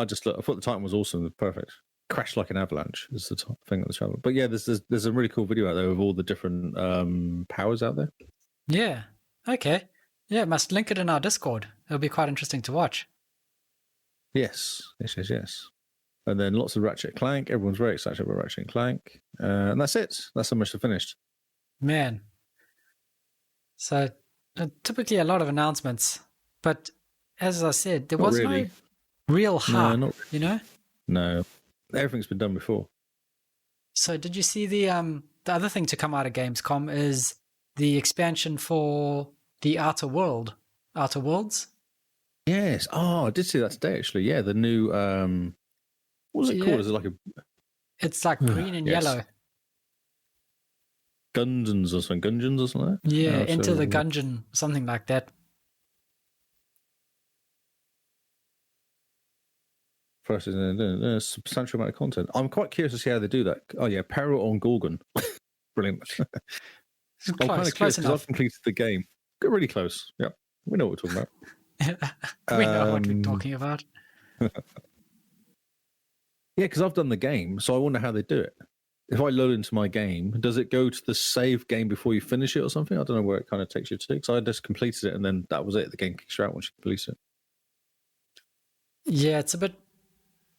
thought the Titan was awesome. It was perfect. Crashed like an avalanche is the thing that was traveling. But yeah, there's a really cool video out there of all the different powers out there. Yeah. Okay. Yeah, must link it in our Discord. It'll be quite interesting to watch. Yes. And then lots of Ratchet & Clank. Everyone's very excited about Ratchet & Clank. And that's it. That's how much they've finished. Man. So, typically a lot of announcements. But as I said, there was no real hype, you know? No. Everything's been done before. So did you see the other thing to come out of Gamescom is the expansion for the Outer Worlds? Yes. Oh, I did see that today, actually. Yeah, the new... what was it called? Is it like a... It's like green and yellow. Gungeons or something? Yeah, Enter the Gungeon, something like that. First is a substantial amount of content. I'm quite curious to see how they do that. Oh yeah, Peril on Gorgon. Brilliant. I'm kind of close because I've completed the game. Got really close. Yeah, we know what we're talking about. We know what we're talking about. Yeah, because I've done the game, so I wonder how they do it. If I load into my game, does it go to the save game before you finish it or something? I don't know where it kind of takes you to. Because I just completed it and then that was it. The game kicks you out once you complete it. Yeah, it's a bit...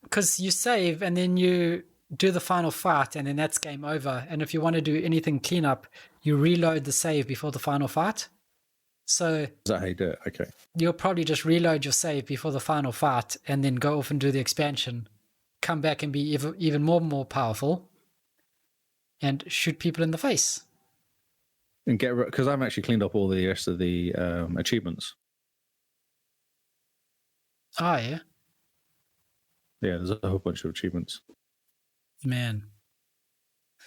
Because you save and then you do the final fight and then that's game over. And if you want to do anything cleanup, you reload the save before the final fight. So... Is that how you do it? Okay. You'll probably just reload your save before the final fight and then go off and do the expansion. Come back and be even more powerful. And shoot people in the face. And get... Because I've actually cleaned up all the rest of the achievements. Oh, yeah. Yeah, there's a whole bunch of achievements. Man.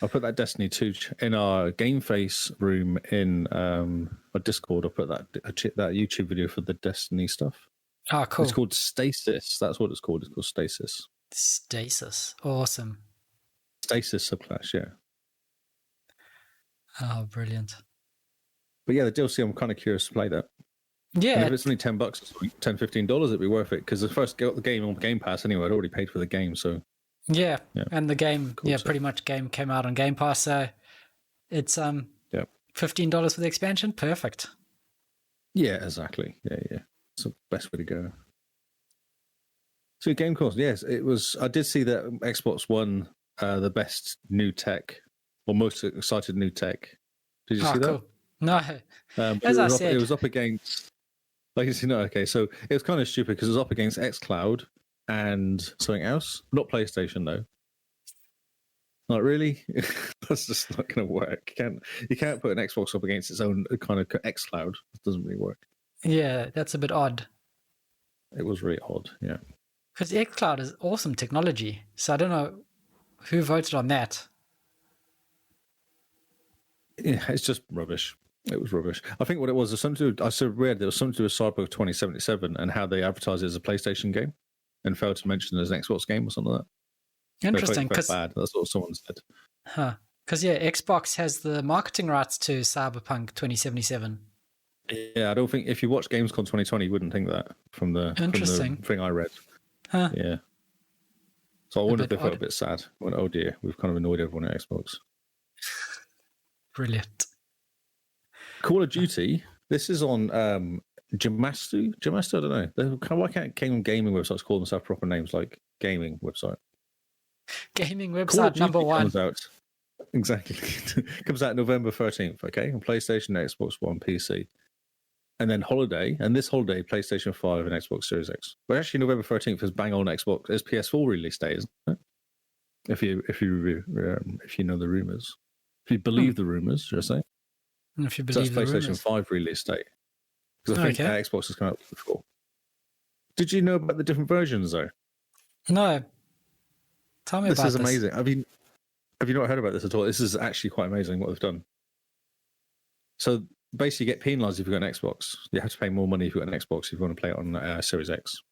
I put that Destiny 2 in our Game Face room in our Discord. I put that YouTube video for the Destiny stuff. Oh, cool. It's called Stasis. That's what it's called. It's called Stasis. Stasis. Awesome. Stasis subclass, yeah. Oh, brilliant. But yeah, the DLC, I'm kind of curious to play that. Yeah. And if it's only $10, $10, $15, it'd be worth it because the first got the game on Game Pass anyway. I'd already paid for the game, so yeah. And the game, cool, pretty much game came out on Game Pass, so it's $15 for the expansion. Perfect. Yeah, exactly. Yeah. It's the best way to go. So Game Course, yes, it was. I did see that Xbox won the best new tech or most excited new tech. Did you see that? Cool. No, But as I said, it was up against. Like you see, no, okay. So it was kind of stupid because it was up against xCloud and something else. Not PlayStation though. Like really, that's just not going to work. You can't put an Xbox up against its own kind of xCloud. It doesn't really work. Yeah, that's a bit odd. It was really odd, yeah. Because xCloud is awesome technology, so I don't know who voted on that. Yeah, it's just rubbish. It was rubbish. I think what it was something to do. I read there was something to do with Cyberpunk 2077 and how they advertised it as a PlayStation game, and failed to mention it as an Xbox game or something like that. Interesting, because bad. That's what someone said. Huh? Because yeah, Xbox has the marketing rights to Cyberpunk 2077. Yeah, I don't think if you watch Gamescom 2020, you wouldn't think that from the thing I read. Huh? Yeah. So I wonder if they felt a bit sad. When, oh dear, we've kind of annoyed everyone at Xbox. Brilliant. Call of Duty. This is on Jamastu. I don't know. Why can't gaming websites call themselves proper names like gaming website? Gaming website number one. Comes out, exactly. Comes out November 13th, okay? On PlayStation, Xbox One, PC. And then holiday, and this holiday, PlayStation 5 and Xbox Series X. But actually, November 13th is bang on Xbox. It's PS4 release day, isn't it? If you know the rumors. If you believe the rumors, should I say? If you believe so that's PlayStation rumors. 5 release date. Because I think Xbox has come out before. Did you know about the different versions, though? No. Tell me about this. This is amazing. I mean, have you not heard about this at all? This is actually quite amazing what they've done. So basically, you get penalised if you've got an Xbox. You have to pay more money if you've got an Xbox if you want to play it on Series X.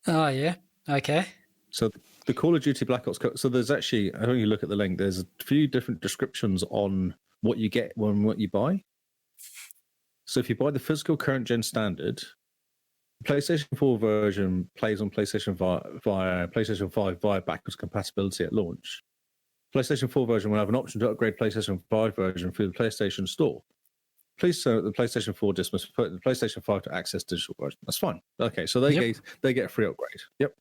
Oh, yeah. Okay. So the Call of Duty Black Ops... So there's actually, I don't know if you look at the link, there's a few different descriptions on what you get when what you buy. So if you buy the physical current gen standard, the PlayStation 4 version plays on PlayStation 5 via PlayStation 5 via backwards compatibility at launch. PlayStation 4 version will have an option to upgrade PlayStation 5 version through the PlayStation Store. Please note the PlayStation 4 disc must put the PlayStation 5 to access digital version. That's fine. Okay, so they get a free upgrade. Yep.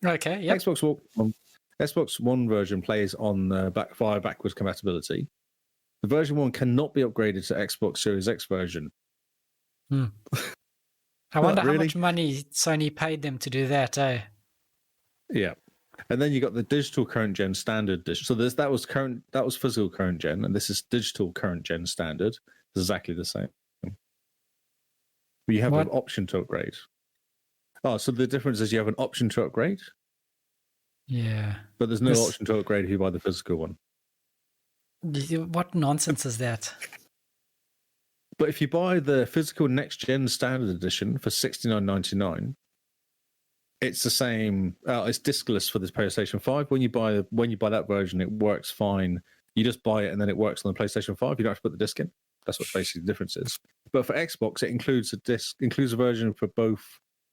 Okay. Yep. Xbox One version plays on via backwards compatibility. The version 1 cannot be upgraded to Xbox Series X version. I wonder how much money Sony paid them to do that, eh? Yeah. And then you got the digital current gen standard. So that was physical current gen, and this is digital current gen standard. It's exactly the same. But you have an option to upgrade. Oh, so the difference is you have an option to upgrade? Yeah. But there's no option to upgrade if you buy the physical one. What nonsense is that? But if you buy the physical next gen standard edition for $69.99, it's the same. It's discless for this PlayStation 5. When you buy that version, it works fine. You just buy it and then it works on the PlayStation 5. You don't have to put the disc in. That's what basically the difference is. But for Xbox, it includes a version for both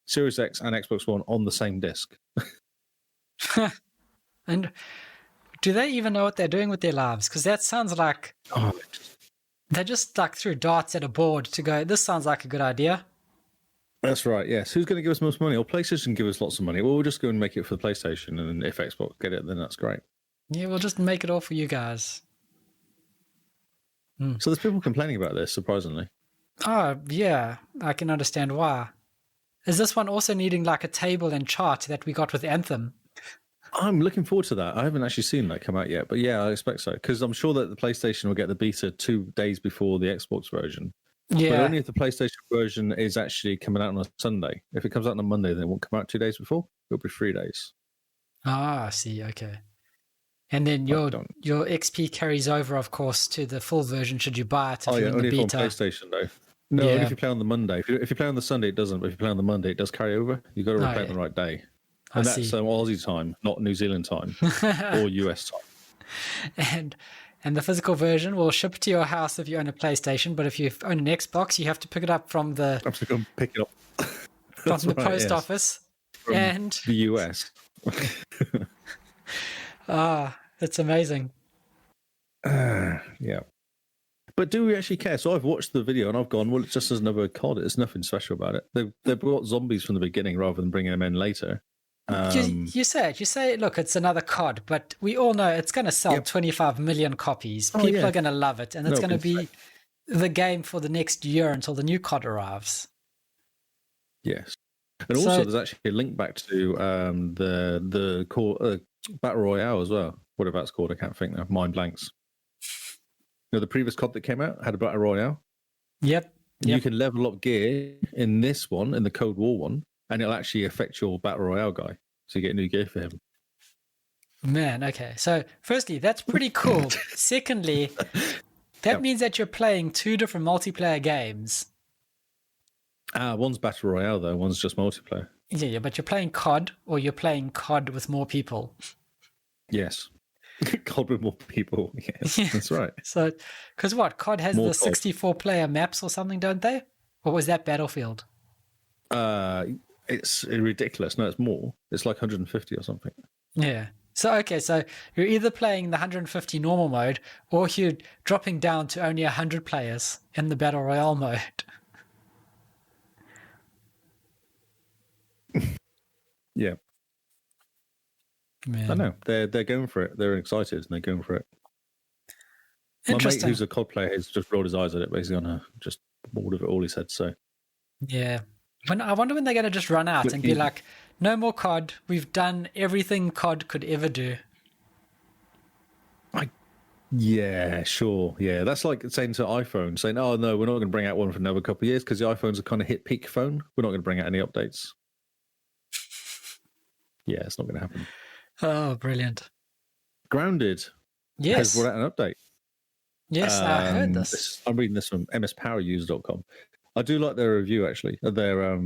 Series X and Xbox One on the same disc. And do they even know what they're doing with their lives? Because that sounds like they just threw darts at a board to go, this sounds like a good idea. That's right, yes. Who's going to give us most money? Well, PlayStation give us lots of money. Well, we'll just go and make it for the PlayStation, and if Xbox get it, then that's great. Yeah, we'll just make it all for you guys. So there's people complaining about this, surprisingly. Oh, yeah. I can understand why. Is this one also needing like a table and chart that we got with Anthem? I'm looking forward to that. I haven't actually seen that come out yet, but yeah, I expect so. Because I'm sure that the PlayStation will get the beta 2 days before the Xbox version. Yeah. But only if the PlayStation version is actually coming out on a Sunday. If it comes out on a Monday, then it won't come out 2 days before. It'll be 3 days. Ah, I see. Okay. And then your XP carries over, of course, to the full version should you buy it. Only if on PlayStation, though. No, only if you play on the Monday. If you play on the Sunday, it doesn't. But if you play on the Monday, it does carry over. You've got to play on the right day. And that's Aussie time, not New Zealand time or US time. And the physical version will ship to your house if you own a PlayStation, but if you own an Xbox, you have to pick it up from the... I'm going to pick it up. From the post office. From and the US. It's amazing. Yeah. But do we actually care? So I've watched the video and I've gone, well, it's just as another COD. It's nothing special about it. They've brought zombies from the beginning rather than bringing them in later. You say, look, it's another COD, but we all know it's going to sell 25 million copies. People are going to love it, and it's going to be the game for the next year until the new COD arrives. Yes. And also, there's actually a link back to the core Battle Royale as well. Whatever that's called, I can't think now. Mind blanks. The previous COD that came out had a Battle Royale. Yep. You can level up gear in this one, in the Cold War one, and it'll actually affect your Battle Royale guy. So you get new gear for him. Man, okay. So, firstly, that's pretty cool. Secondly, that means that you're playing 2 different multiplayer games. One's Battle Royale, though. One's just multiplayer. Yeah, but you're playing COD, or you're playing COD with more people. Yes. COD with more people. Yes, that's right. So, because COD has the 64-player maps or something, don't they? Or was that Battlefield? It's ridiculous. No, it's more. It's like 150 or something. Yeah. So you're either playing the 150 normal mode, or you're dropping down to only 100 players in the Battle Royale mode. Yeah. Man. I know. They're going for it. They're excited and they're going for it. My mate, who's a COD player, has just rolled his eyes at it, basically just bored of it all, he said. So yeah. I wonder when they're going to just run out and be like, no more COD. We've done everything COD could ever do. Yeah, sure. Yeah, that's like saying to iPhone, saying, oh, no, we're not going to bring out one for another couple of years because the iPhone's a kind of hit peak phone. We're not going to bring out any updates. Yeah, it's not going to happen. Oh, brilliant. Grounded has brought out an update. Yes, I heard this. I'm reading this from mspoweruser.com. I do like their review, actually. Their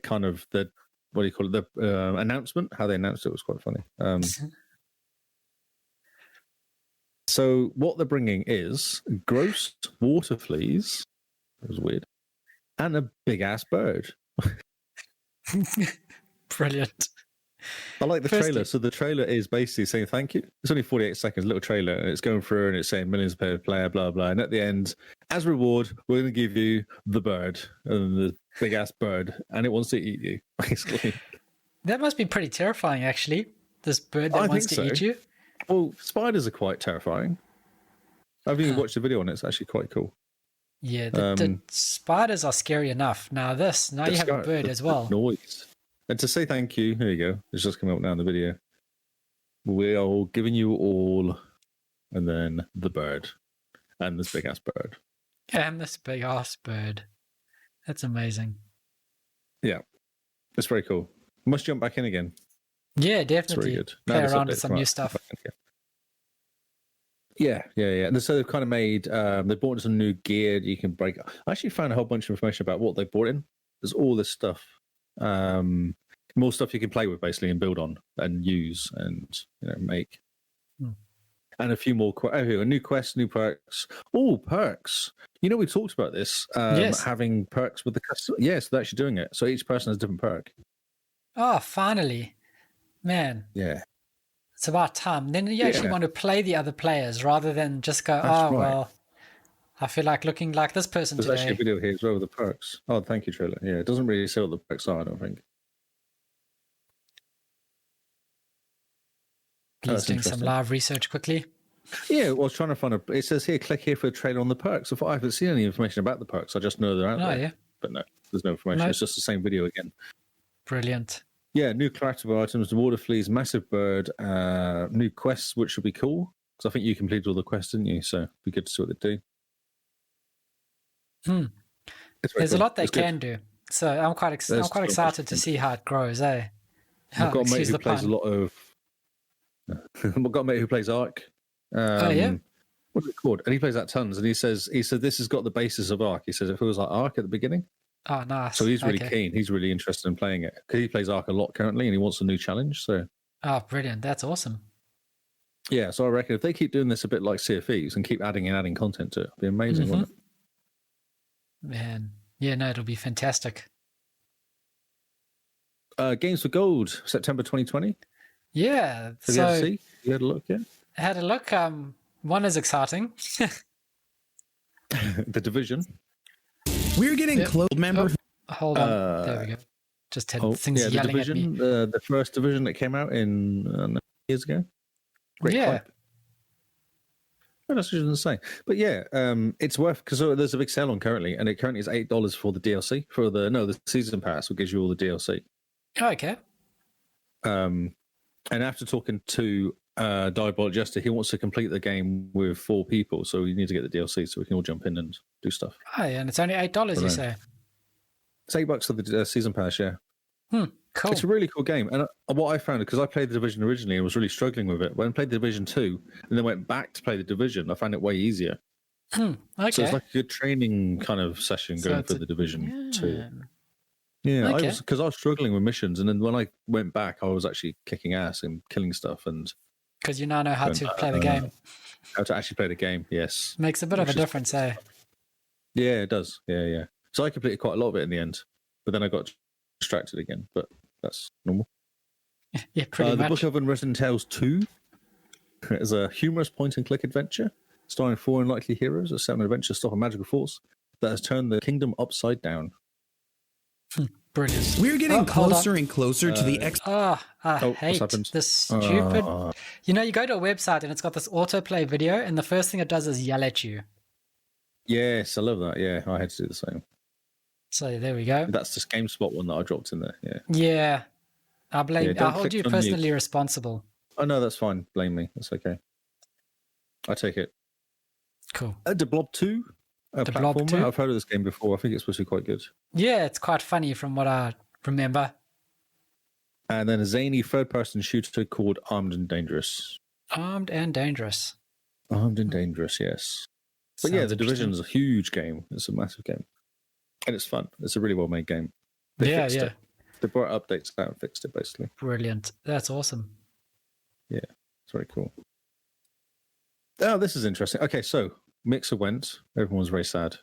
kind of, what do you call it? The announcement, how they announced it was quite funny. So what they're bringing is gross water fleas. That was weird. And a big-ass bird. Brilliant. I like the trailer. So the trailer is basically saying thank you. It's only 48 seconds, little trailer, and it's going through and it's saying millions per player, blah, blah. And at the end, as reward, we're going to give you the bird, and the big-ass bird, and it wants to eat you, basically. That must be pretty terrifying, actually, this bird that wants to eat you. Well, spiders are quite terrifying. I've even watched a video on it. It's actually quite cool. Yeah, the spiders are scary enough. Now you have a bird as well. Noise. And to say thank you, here you go. It's just coming up now in the video. We are giving you all, and then the bird, and this big ass bird. And this big ass bird. That's amazing. Yeah, it's very cool. Must jump back in again. Yeah, definitely. It's very good. Play around with some new stuff. Yeah. And so they've kind of made, they bought some new gear you can break. I actually found a whole bunch of information about what they brought in. There's all this stuff. More stuff you can play with, basically, and build on and use and make. And a few more, a new quest, new perks. Oh, perks. We talked about this, yes. Having perks with the customer. Yes, they're actually doing it. So each person has a different perk. Oh, finally. Man. Yeah. It's about time. Then you actually want to play the other players rather than just go, well, I feel like looking like this person today. There's actually a video here as well with the perks. Oh, thank you, trailer. Yeah, it doesn't really say what the perks are, I don't think. He's doing some live research quickly. Yeah, well, I was trying to find it says here, click here for a trailer on the perks. I haven't seen any information about the perks. I just know they're out there. Yeah. But no, there's no information. It's just the same video again. Brilliant. Yeah, new collectible items, the water fleas, massive bird, new quests, which should be cool. Because I think you completed all the quests, didn't you? So it'd be good to see what they do. There's a lot they can do. So I'm quite excited to see how it grows, eh? I've got a mate who plays a lot of... I've got a mate who plays Ark. yeah? What's it called? And he plays that tons. And he said this has got the basis of Ark. He says it feels like Ark at the beginning. Oh, nice. So he's really keen. He's really interested in playing it because he plays Ark a lot currently, and he wants a new challenge. So, brilliant! That's awesome. Yeah, so I reckon if they keep doing this a bit like Sea of Thieves and keep adding content to it, it'll be amazing, won't it? Man, yeah, no, it'll be fantastic. Games for Gold, September 2020. Yeah. Have you had a see? You had a look, yeah? I had a look. One is exciting. The Division. We're getting close. Remember? Hold on. There we go. Just had things yelling Division, at me. The first Division that came out in years ago. Great hype. That's what I was going to say. But yeah, it's worth, because there's a big sale on currently, and it currently is $8 for the DLC, for the season pass, which gives you all the DLC. Okay. And after talking to Diabolic Jester, he wants to complete the game with 4 people, so we need to get the DLC so we can all jump in and do stuff. Oh, yeah, and it's only $8, you say? It's $8 for the season pass, yeah. Cool. It's a really cool game. And what I found, because I played the Division originally and was really struggling with it, when I played the Division 2 and then went back to play the Division, I found it way easier. Okay. So it's like a good training kind of session going for the Division 2. Yeah, Okay. because I was struggling with missions, and then when I went back, I was actually kicking ass and killing stuff, and because you now know how to play the game. How to actually play the game, yes. Makes a bit of a difference, eh? Yeah, it does. Yeah. So I completed quite a lot of it in the end, but then I got distracted again. But that's normal. Yeah, pretty much. The Book of Unwritten Tales 2 is a humorous point-and-click adventure starring 4 unlikely heroes that set on an adventure to stop a magical force that has turned the kingdom upside down. Brilliant. We're getting closer and closer to the I hate this stupid... You know, you go to a website and it's got this autoplay video, and the first thing it does is yell at you. Yes, I love that. Yeah, I had to do the same. So there we go. That's this GameSpot one that I dropped in there. Yeah. I hold you personally mute. responsible. Oh, no, that's fine. Blame me. That's okay. I take it. Cool. The Blob 2. The Blob 2. I've heard of this game before. I think it's supposed to be quite good. Yeah, it's quite funny from what I remember. And then a zany third-person shooter called Armed and Dangerous. Armed and Dangerous. Armed and Dangerous, yes. But yeah, The Division's a huge game. It's a massive game. And it's fun. It's a really well-made game. They fixed it. They brought updates out and fixed it, basically. Brilliant. That's awesome. Yeah, it's very cool. Oh, this is interesting. Okay, so Mixer went. Everyone was very sad.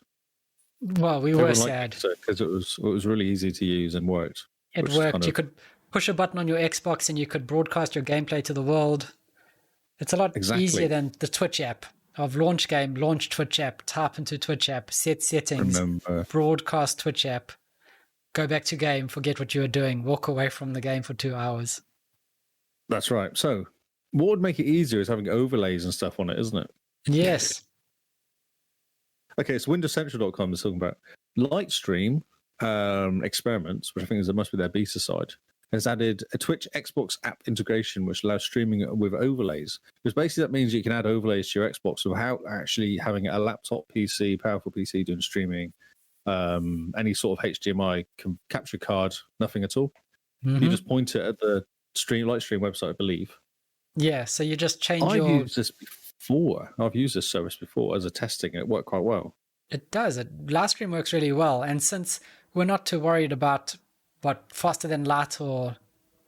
Well, we were sad. Because it was really easy to use and worked. It worked. You could push a button on your Xbox and you could broadcast your gameplay to the world. It's a lot easier than the Twitch app. Of launch game, launch Twitch app, type into Twitch app, set settings, broadcast Twitch app, go back to game, forget what you were doing, walk away from the game for 2 hours. That's right. So what would make it easier is having overlays and stuff on it, isn't it? Yes. Okay, so WindowsCentral.com is talking about Lightstream experiments, which I think must be their beta side, has added a Twitch Xbox app integration, which allows streaming with overlays. Because basically that means you can add overlays to your Xbox without actually having a laptop PC, powerful PC doing streaming, any sort of HDMI capture card, nothing at all. Mm-hmm. You just point it at the Lightstream website, I believe. Yeah, so you just change I've used this before. I've used this service before as a testing, and it worked quite well. It does. Lightstream works really well. And since we're not too worried about faster than light or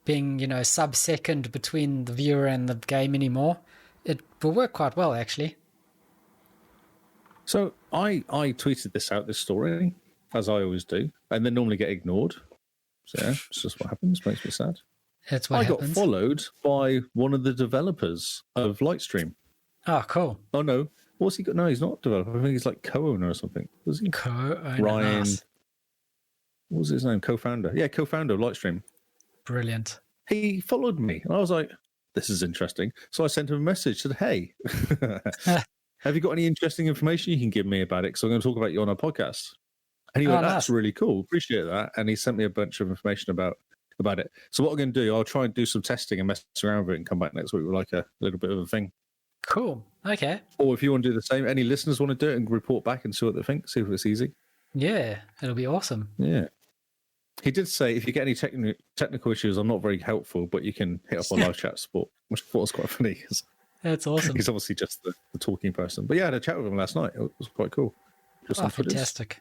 being, sub-second between the viewer and the game anymore, it will work quite well, actually. So I tweeted this story, as I always do, and then normally get ignored. So yeah, it's just what happens. Makes me sad. That's what happens. I got followed by one of the developers of Lightstream. Oh, cool. Oh, no. What's he got? No, he's not a developer. I think he's like co-owner or something. Was he? Co-owner. Ryan. Nice. What was his name? Co-founder. Yeah, co-founder of Lightstream. Brilliant. He followed me, and I was like, this is interesting. So I sent him a message, said, hey, have you got any interesting information you can give me about it? Because I'm going to talk about you on our podcast. And he went, that's really cool. Appreciate that. And he sent me a bunch of information about it. So what I'm going to do, I'll try and do some testing and mess around with it and come back next week with like a little bit of a thing. Cool. Okay. Or if you want to do the same, any listeners want to do it and report back and see what they think, see if it's easy. Yeah, it'll be awesome. Yeah. He did say if you get any technical issues, I'm not very helpful, but you can hit up on live chat support, which I thought was quite funny. That's awesome. He's obviously just the talking person. But yeah, I had a chat with him last night. It was quite cool. Fantastic.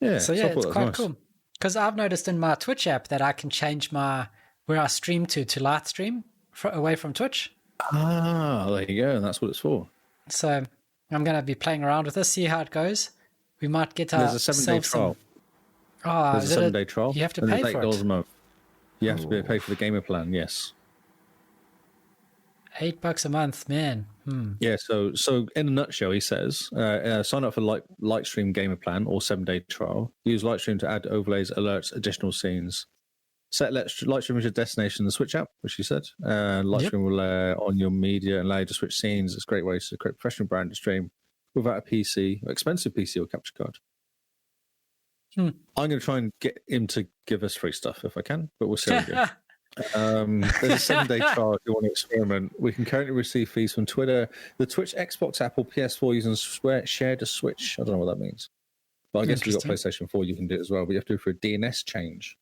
Yeah. So yeah, it's quite cool. Because I've noticed in my Twitch app that I can change where I stream to Lightstream away from Twitch. Ah, there you go. And that's what it's for. So I'm going to be playing around with this, see how it goes. We might get There's a 7-day trial. There's a 7-day trial. You have to pay for it. $8 a month. You have to pay for the gamer plan, yes. $8 a month, man. Yeah, so in a nutshell, he says, sign up for Lightstream gamer plan or 7-day trial. Use Lightstream to add overlays, alerts, additional scenes. Set Lightstream as your destination in the Switch app, which you said. Lightstream will on your media and allow you to switch scenes. It's a great way to create professional brand stream without a PC, expensive PC or capture card. I'm going to try and get him to give us free stuff if I can, but we'll see how we go. There's a 7-day trial if you want to experiment. We can currently receive fees from Twitter, the Twitch, Xbox, Apple, PS4 users shared a Switch. I don't know what that means. But I guess if you've got PlayStation 4, you can do it as well. But you have to do it for a DNS change,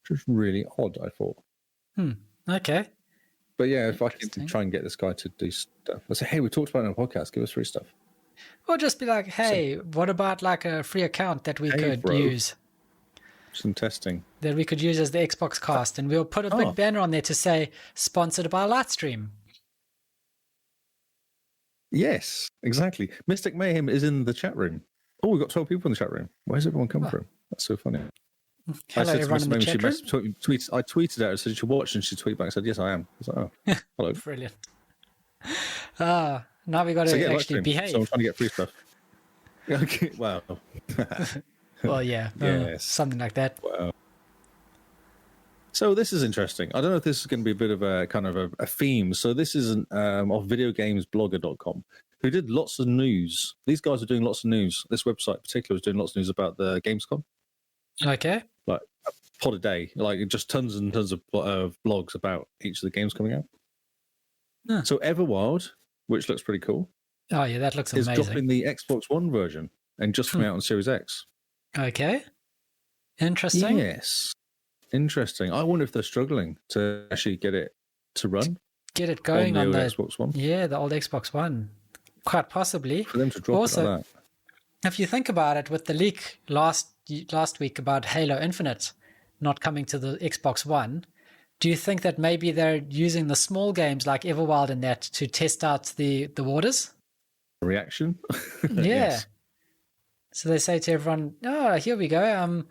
which is really odd, I thought. Okay. But yeah, if I can try and get this guy to do stuff. I say, hey, we talked about it on a podcast. Give us free stuff. Or just be like, hey, what about like a free account that we could use? Some testing. That we could use as the Xbox cast. And we'll put a big banner on there to say, sponsored by Lightstream. Yes, exactly. Mystic Mayhem is in the chat room. Oh, we've got 12 people in the chat room. Where's everyone come from? That's so funny. Hello, everyone in the chat room. I tweeted at her, said, "You watch?" And she tweeted back and said, "Yes, I am." I was like, "Oh, hello." Brilliant. Now we got to actually behave. So I'm trying to get free stuff. Okay, wow. Well, yeah. Something like that. Wow. So this is interesting. I don't know if this is going to be a bit of a kind of a theme. So this is off videogamesblogger.com, who did lots of news. These guys are doing lots of news. This website in particular is doing lots of news about the Gamescom. Okay. Like a pod a day, like just tons and tons of blogs about each of the games coming out. Yeah. So Everwild, which looks pretty cool. Oh yeah, that looks amazing. Is dropping the Xbox One version and just coming out on Series X. Okay. Interesting. Yes. Interesting. I wonder if they're struggling to actually get it to run. Get it going on the Xbox One. Yeah, the old Xbox One. Quite possibly. For them to drop it like that. If you think about it, with the leak last week about Halo Infinite not coming to the Xbox One, do you think that maybe they're using the small games like Everwild and that to test out the waters? Reaction? Yeah. Yes. So they say to everyone, "Oh, here we go.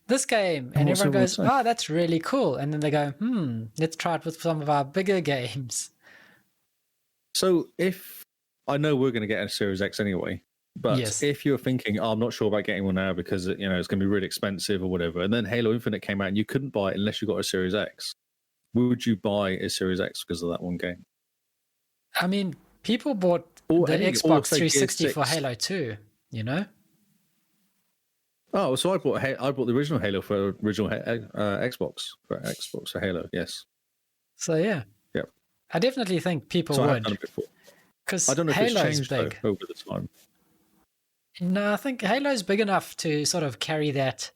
This game," and everyone goes, "Oh, that's really cool." And then they go, let's try it with some of our bigger games. So if I know we're going to get a Series X anyway, but if you're thinking, I'm not sure about getting one now because it's going to be really expensive or whatever, and then Halo Infinite came out and you couldn't buy it unless you got a Series X, would you buy a Series X because of that one game? I mean, people bought the Xbox 360 for Halo 2, you know? Oh, so I bought the original Halo for original Xbox for Halo. Yes. So yeah. I definitely think people would. I've done it before. Because I don't know if Halo's it's changed big over the time. No, I think Halo's big enough to sort of carry that,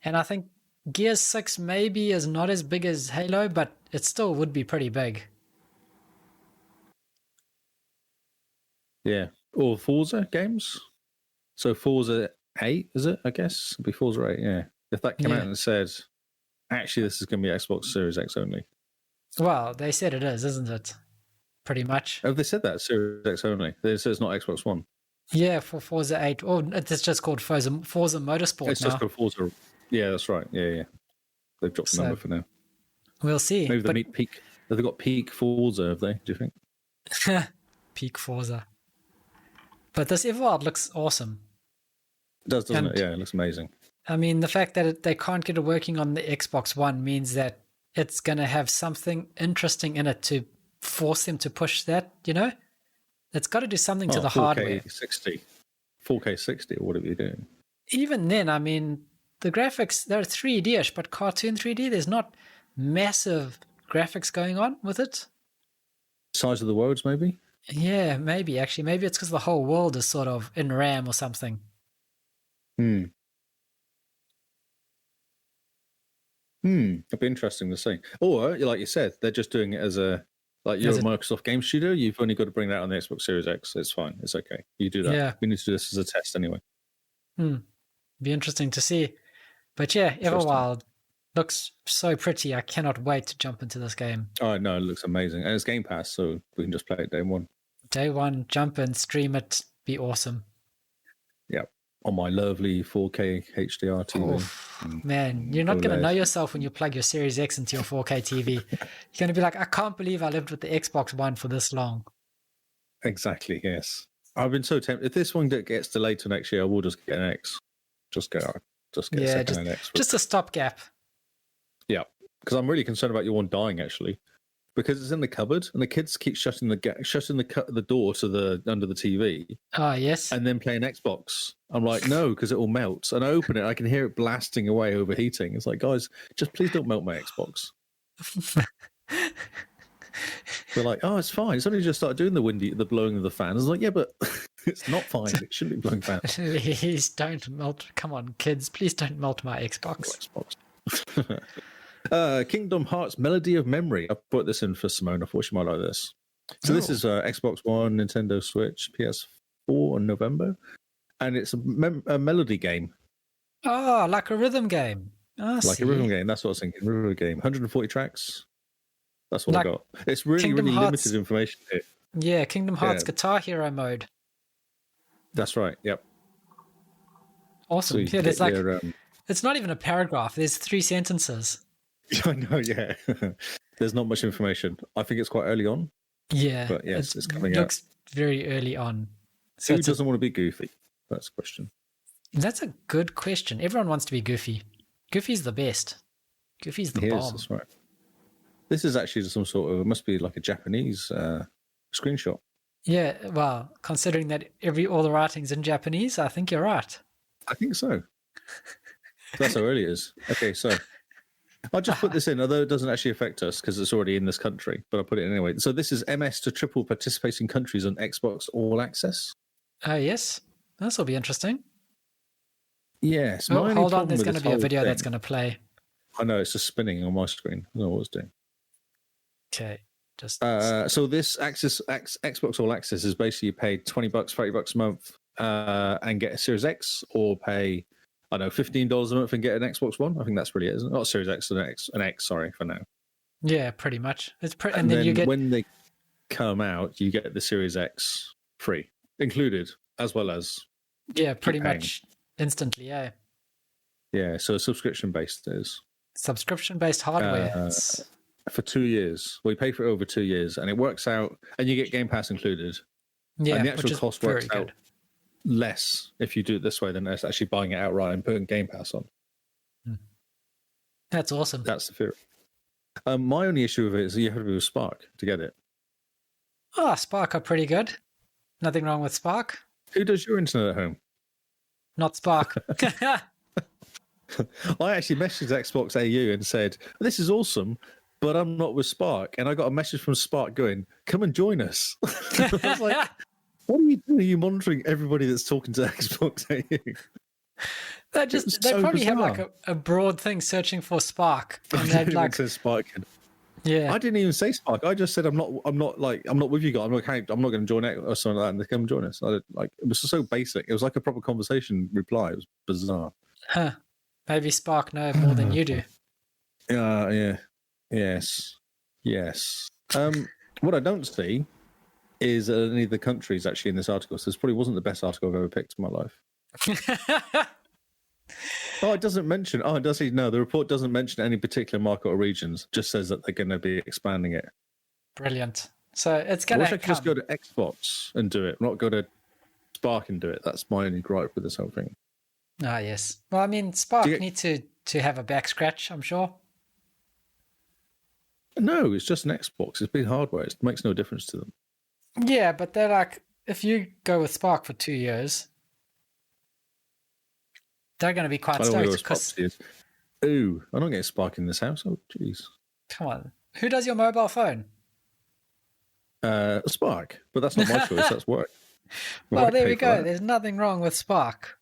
and I think Gears 6 maybe is not as big as Halo, but it still would be pretty big. Yeah, or Forza games. So Forza 8, is it? I guess it'd be Forza 8. Yeah, if that came out and said, actually, this is going to be Xbox Series X only. Well, they said it is, isn't it? Pretty much. Oh, they said that Series X only. They said it's not Xbox One. Yeah, for Forza 8. Oh, it's just called Forza Motorsport it's now. Just called Forza. Yeah, that's right. Yeah. They've dropped the number for now. We'll see. Maybe they meet peak. Have they got peak Forza, have they? Do you think? Peak Forza. But this Everwild looks awesome. It does, doesn't it? Yeah, it looks amazing. I mean, the fact that they can't get it working on the Xbox One means that it's going to have something interesting in it to force them to push that, you know? It's got to do something to the hardware. 4K 60 or whatever you're doing. Even then, I mean, the graphics, they're 3D-ish, but cartoon 3D, there's not massive graphics going on with it. Size of the worlds, maybe? Yeah, maybe, actually. Maybe it's because the whole world is sort of in RAM or something. It'd be interesting to see. Or, like you said, they're just doing it as a... Like you're a Microsoft Game Studio, you've only got to bring that on the Xbox Series X. It's fine. It's okay. You do that. Yeah. We need to do this as a test anyway. Be interesting to see. But yeah, Everwild looks so pretty. I cannot wait to jump into this game. Oh, no, it looks amazing. And it's Game Pass, so we can just play it day one. Day one, jump in, stream it, be awesome. Yeah. On my lovely 4K HDR TV. Man, you're not going to know yourself when you plug your Series X into your 4K TV. You're going to be like, I can't believe I lived with the Xbox One for this long. Exactly, yes. I've been so tempted. If this one gets delayed to next year, I will just get an X. Just get a second X. Just a stopgap. Yeah. because I'm really concerned about your one dying actually, because it's in the cupboard and the kids keep shutting the door to the under the TV. Oh yes. And then playing Xbox. I'm like, no, because it will melt. And I open it, I can hear it blasting away, overheating. It's like, guys, just please don't melt my Xbox. They're like, oh, it's fine. It's only just started doing the blowing of the fans. I was like, yeah, but it's not fine. It shouldn't be blowing fans. Please don't melt. Come on, kids. Please don't melt my Xbox. Kingdom Hearts Melody of Memory. I put this in for Simone. I thought she might like this. So this is Xbox One, Nintendo Switch, PS4 in November. And it's a melody game. Oh, like a rhythm game. Oh, like a rhythm game. That's what I was thinking. Rhythm game. 140 tracks. That's what I got. It's really limited information here. Yeah, Kingdom Hearts Guitar Hero mode. That's right. Yep. Awesome. So there's it's not even a paragraph. There's 3 sentences. I know, yeah. There's not much information. I think it's quite early on. Yeah. But yes, it's coming out. It looks very early on. So who doesn't want to be goofy? That's the question. That's a good question. Everyone wants to be goofy. Goofy's the best. Goofy's the bomb. That's right. This is actually some sort of, it must be like a Japanese screenshot. Yeah, well, considering that all the writing's in Japanese, I think you're right. I think so. That's how early it is. Okay, so I'll just put this in, although it doesn't actually affect us because it's already in this country, but I'll put it in anyway. So this is MS to triple participating countries on Xbox All Access. Yes. This will be interesting. Yes. Hold on, there's going to be a video that's going to play. I know, it's just spinning on my screen. I don't know what it's doing. Okay. So this Xbox All Access is basically you pay $20, $30 a month and get a Series X, or pay, I don't know, $15 a month and get an Xbox One. I think that's really it, isn't it? Not Series X, an X, sorry, for now. Yeah, pretty much. And then you get, when they come out, you get the Series X free, included, as well as... Yeah, pretty much instantly, yeah. Yeah, so subscription-based is. Subscription-based hardware. For 2 years. We pay for it over 2 years, and it works out, and you get Game Pass included. Yeah, and the actual cost works out good. Less if you do it this way than actually buying it outright and putting Game Pass on. That's awesome. That's the theory. My only issue with it is you have to be with Spark to get it. Oh, Spark are pretty good. Nothing wrong with Spark. Who does your internet at home? Not Spark. I actually messaged Xbox AU and said, this is awesome, but I'm not with Spark. And I got a message from Spark going, come and join us. I was like, what are you doing? Are you monitoring everybody that's talking to Xbox AU? They probably have like a broad thing searching for Spark. And they'd like says Spark. Yeah. I didn't even say Spark. I just said I'm not with you guys. I'm not going to join it or something like that. And they come and join us. It was so basic. It was like a proper conversation reply. It was bizarre. Huh. Maybe Spark know more than you do. Yeah. Yes. What I don't see is any of the countries actually in this article. So this probably wasn't the best article I've ever picked in my life. It doesn't mention. Oh, does he? No, the report doesn't mention any particular market or regions. Just says that they're going to be expanding it. Brilliant. So it's going to. I wish I could just go to Xbox and do it, not go to Spark and do it. That's my only gripe with this whole thing. Ah, yes. Well, I mean, Spark need to have a back scratch, I'm sure. No, it's just an Xbox. It's big hardware. It makes no difference to them. Yeah, but they're like, if you go with Spark for 2 years, they're going to be quite stoked. Ooh, I'm not getting Spark in this house. Oh, jeez. Come on. Who does your mobile phone? Spark. But that's not my choice. That's work. Well, there we go. There's nothing wrong with Spark.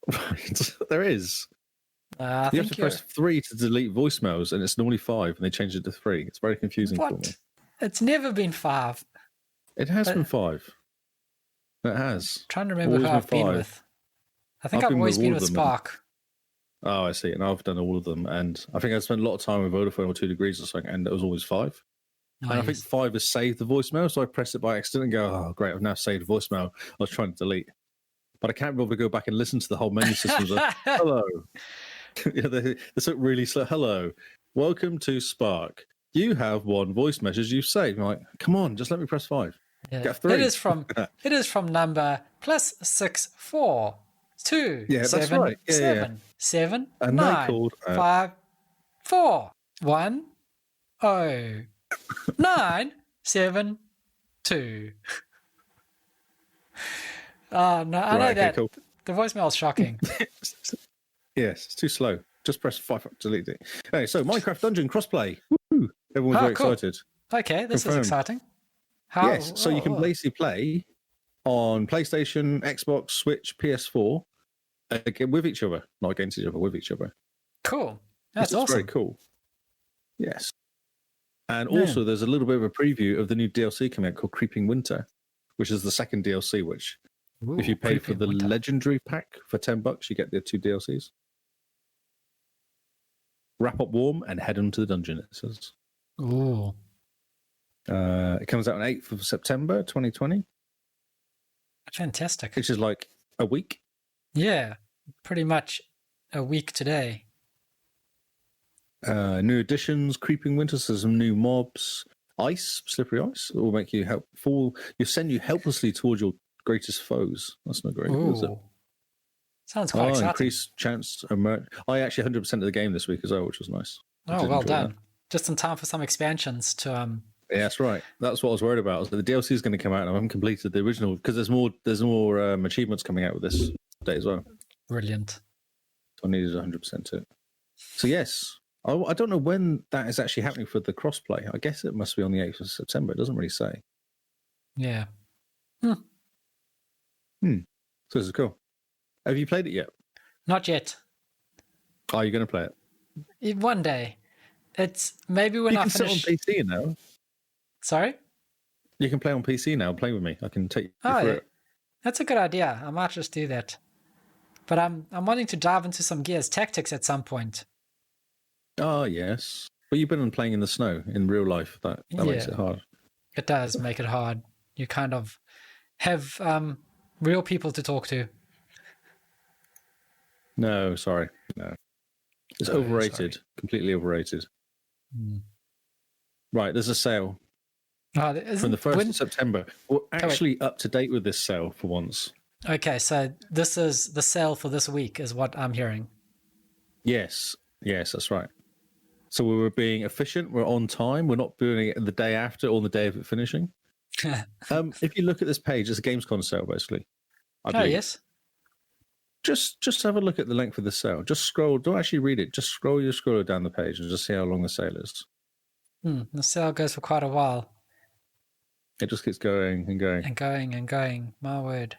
Right. There is. You have to press 3 to delete voicemails, and it's normally 5, and they changed it to 3. It's very confusing for me. It's never been 5. It has been 5. It has. I'm trying to remember who I've been with. I think I've always been with Spark. Oh, I see. And I've done all of them. And I think I spent a lot of time with Vodafone or 2 Degrees or something, and it was always 5. Nice. And I think 5 has saved the voicemail, so I press it by accident and go, oh, great, I've now saved the voicemail. I was trying to delete. But I can't be able to go back and listen to the whole menu system. Like, hello. They look really slow. Hello. Welcome to Spark. You have 1 voice message you've saved. I'm like, come on, just let me press 5. Yeah. Get 3. It is from number +64 2 yeah, 7 that's right. 7 7 and 9 called, 5 4 1 0 9 7 2. Oh no, I know that. Cool. The voicemail is shocking. Yes, it's too slow. Just press 5 to delete it. Okay, so Minecraft Dungeon crossplay. Woo! Everyone's very excited. Okay, this is exciting. Yes, so you can basically play on PlayStation, Xbox, Switch, PS4 with each other, not against each other, with each other. Cool. That's awesome. Very cool. Yes. And also, there's a little bit of a preview of the new DLC coming out called Creeping Winter, which is the second DLC, which if you pay for the Legendary Pack for $10, you get the 2 DLCs. Wrap up warm and head on to the dungeon, it says. Ooh. It comes out on 8th of September, 2020. Fantastic. Which is like a week. Yeah, pretty much a week today. New additions, Creeping Winter, so some new mobs, ice, slippery ice. It will make you send you helplessly towards your greatest foes. That's not great, is it? Sounds quite exciting. Increased chance to emerge. I actually 100% of the game this week as well, which was nice. Oh, well done. That. Just in time for some expansions to Yeah, that's right. That's what I was worried about. The DLC is going to come out, and I haven't completed the original because there's more achievements coming out with this day as well. Brilliant. So I needed 100% to it. So yes, I don't know when that is actually happening for the crossplay. I guess it must be on the 8th of September. It doesn't really say. Yeah. So this is cool. Have you played it yet? Not yet. Are you going to play it? One day. It's maybe when I finish. You can sit on PC now. Sorry? You can play on PC now. Play with me. I can take you through it. That's a good idea. I might just do that. But I'm wanting to dive into some Gears Tactics at some point. Oh, yes. But you've been playing in the snow in real life. That makes it hard. It does make it hard. You kind of have real people to talk to. No, sorry. No. It's overrated. Sorry. Completely overrated. Right, there's a sale. From the 1st of September. We're actually up to date with this sale for once. Okay, so this is the sale for this week, is what I'm hearing. Yes, that's right. So we were being efficient. We're on time. We're not doing it the day after or the day of it finishing. If you look at this page, it's a Gamescom sale, basically. Oh, yes. Just have a look at the length of the sale. Just scroll. Don't actually read it. Just scroll down the page and just see how long the sale is. The sale goes for quite a while. It just keeps going and going. And going and going. My word.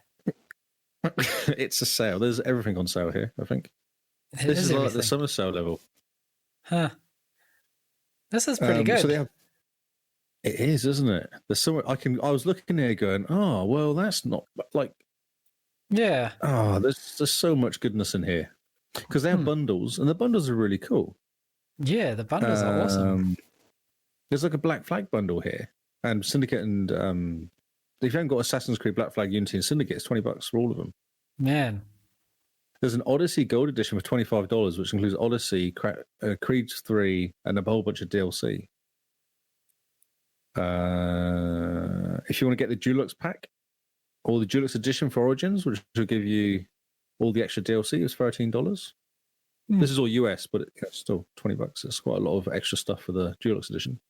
It's a sale. There's everything on sale here, I think. This is like the summer sale level. Huh. This is pretty good. So it is, isn't it? There's so I was looking there going, oh, well, that's not like. Yeah. Oh, there's so much goodness in here. Because they have bundles, and the bundles are really cool. Yeah, the bundles are awesome. There's like a Black Flag bundle here. And Syndicate and if you haven't got Assassin's Creed, Black Flag, Unity, and Syndicate, it's $20 for all of them. Man. There's an Odyssey Gold Edition for $25, which includes Odyssey, Creed 3, and a whole bunch of DLC. If you want to get the Dulux pack, or the Dulux Edition for Origins, which will give you all the extra DLC, it's $13. This is all US, but it's still $20. It's quite a lot of extra stuff for the Dulux Edition.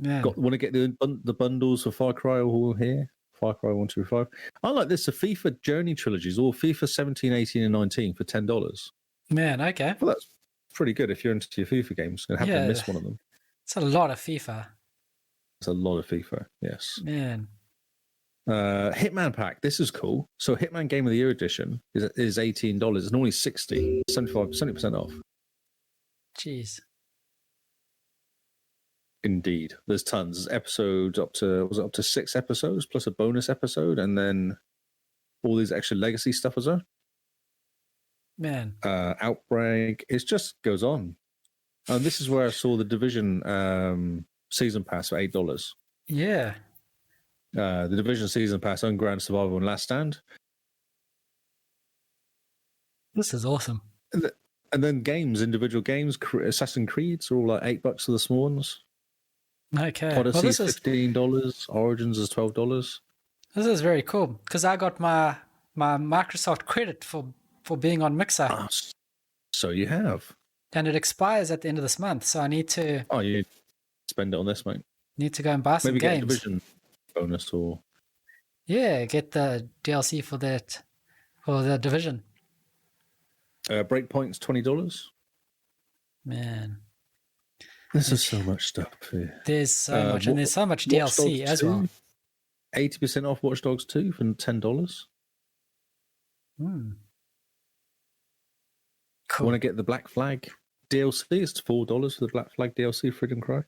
Yeah. Want to get the bundles for Far Cry all here? Far Cry 1, 2, 5. I like this, the FIFA Journey trilogies, or FIFA 17, 18, and 19 for $10. Man, okay. Well, that's pretty good if you're into your FIFA games and happen to miss one of them. It's a lot of FIFA. It's a lot of FIFA, yes. Man. Hitman pack, this is cool. So Hitman Game of the Year edition is $18. It's normally $60, 70% off. Jeez. Indeed, there's tons. There's episodes up to 6 episodes plus a bonus episode, and then all these extra legacy stuff as well. Man, Outbreak. It just goes on. And this is where I saw the Division season pass for $8. Yeah. The Division season pass, Unground Survival, and Last Stand. This is awesome. And then individual games, Assassin's Creeds are all like $8 for the small ones. Okay. Odyssey is $15. Origins is $12. This is very cool because I got my Microsoft credit for being on Mixer. So you have. And it expires at the end of this month, so I need to... Oh, you spend it on this, mate. Need to go and buy some Maybe games. Get a Division bonus or... Yeah, get the DLC for that, for the Division. Breakpoint's $20. Man. This is so much stuff here. There's so much, and there's so much DLC as well. 80% off Watch Dogs 2 for $10. Cool. Want to get the Black Flag DLC? It's $4 for the Black Flag DLC, Freedom Cry.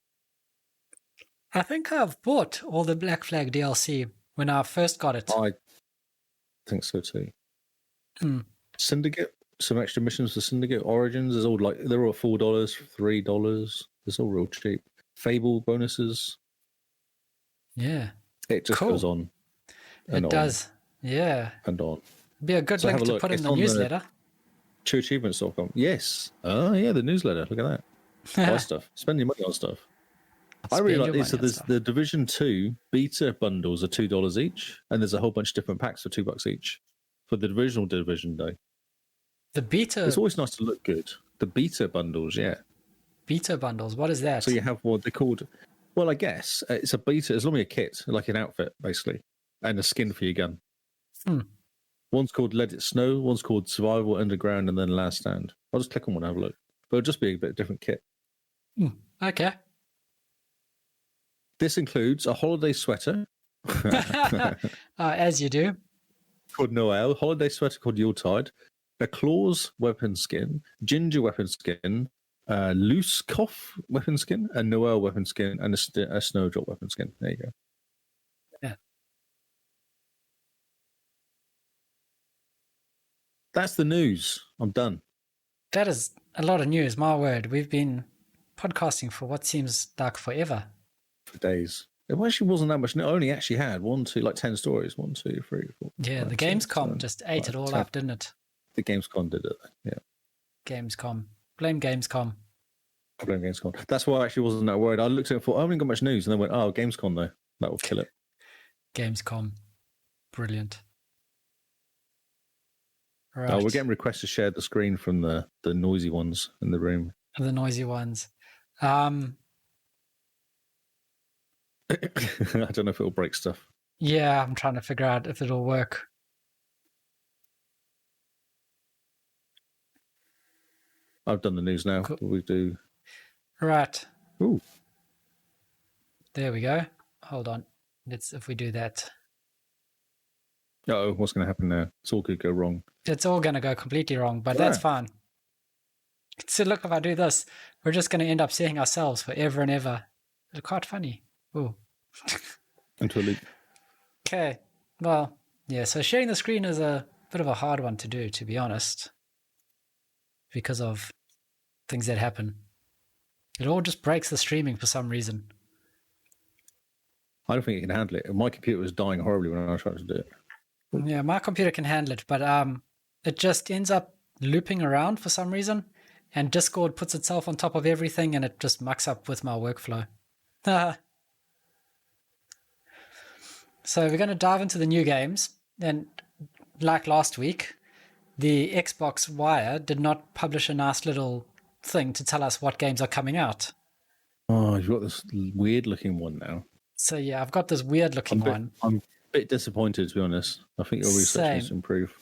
I think I've bought all the Black Flag DLC when I first got it. I think so too. Syndicate, some extra missions for Syndicate Origins. Is all like they're all $4, $3. It's all real cheap. Fable bonuses. Yeah, it just goes on. It does. Yeah, and on. Be a good link to put in the newsletter. TrueAchievements.com. Yes. Oh yeah, the newsletter. Look at that. Buy stuff. Spend your money on stuff. I really like these. So there's the Division 2 beta bundles are $2 each, and there's a whole bunch of different packs for $2 each for the Division Day. The beta. It's always nice to look good. The beta bundles, yeah. Beta bundles. What is that? So you have what they're called. Well, I guess it's a beta. It's normally a kit, like an outfit, basically, and a skin for your gun. One's called Let It Snow. One's called Survival Underground, and then Last Stand. I'll just click on one and have a look. But it'll just be a bit different kit. Okay. This includes a holiday sweater. As you do. Called Noel. Holiday sweater called Yuletide. A Claws weapon skin. Ginger weapon skin. Loose Cough weapon skin. A Noel weapon skin. And a Snowdrop weapon skin. There you go. Yeah. That's the news. I'm done. That is a lot of news, my word. We've been podcasting for what seems like forever. For days. It actually wasn't that much. It only actually had 10 stories. 1, 2, 3, 4. Yeah, the Gamescom just ate it all up, didn't it? The Gamescom did it. Yeah. Gamescom. Blame Gamescom. I blame Gamescom. That's why I actually wasn't that worried. I looked at it and thought, I haven't got much news. And then went, oh, Gamescom though. That will kill it. Gamescom. Brilliant. Right. Oh, we're getting requests to share the screen from the noisy ones in the room. The noisy ones. I don't know if it'll break stuff. Yeah, I'm trying to figure out if it'll work. I've done the news now. Cool. We do. Right. Ooh. There we go. Hold on. If we do that. Uh-oh, what's going to happen now? It's all could go wrong. It's all going to go completely wrong, but that's fine. So look, if I do this, we're just going to end up seeing ourselves forever and ever. It's quite funny. Ooh. Into a loop. Okay. Well, yeah, so sharing the screen is a bit of a hard one to do, to be honest, because of things that happen. It all just breaks the streaming for some reason. I don't think it can handle it. My computer was dying horribly when I tried to do it. Yeah, my computer can handle it, but it just ends up looping around for some reason, and Discord puts itself on top of everything, and it just mucks up with my workflow. So we're going to dive into the new games, and like last week, the Xbox Wire did not publish a nice little thing to tell us what games are coming out. Oh, you've got this weird-looking one now. So yeah, I've got this weird-looking one. I'm a bit disappointed, to be honest. I think your research needs to improve.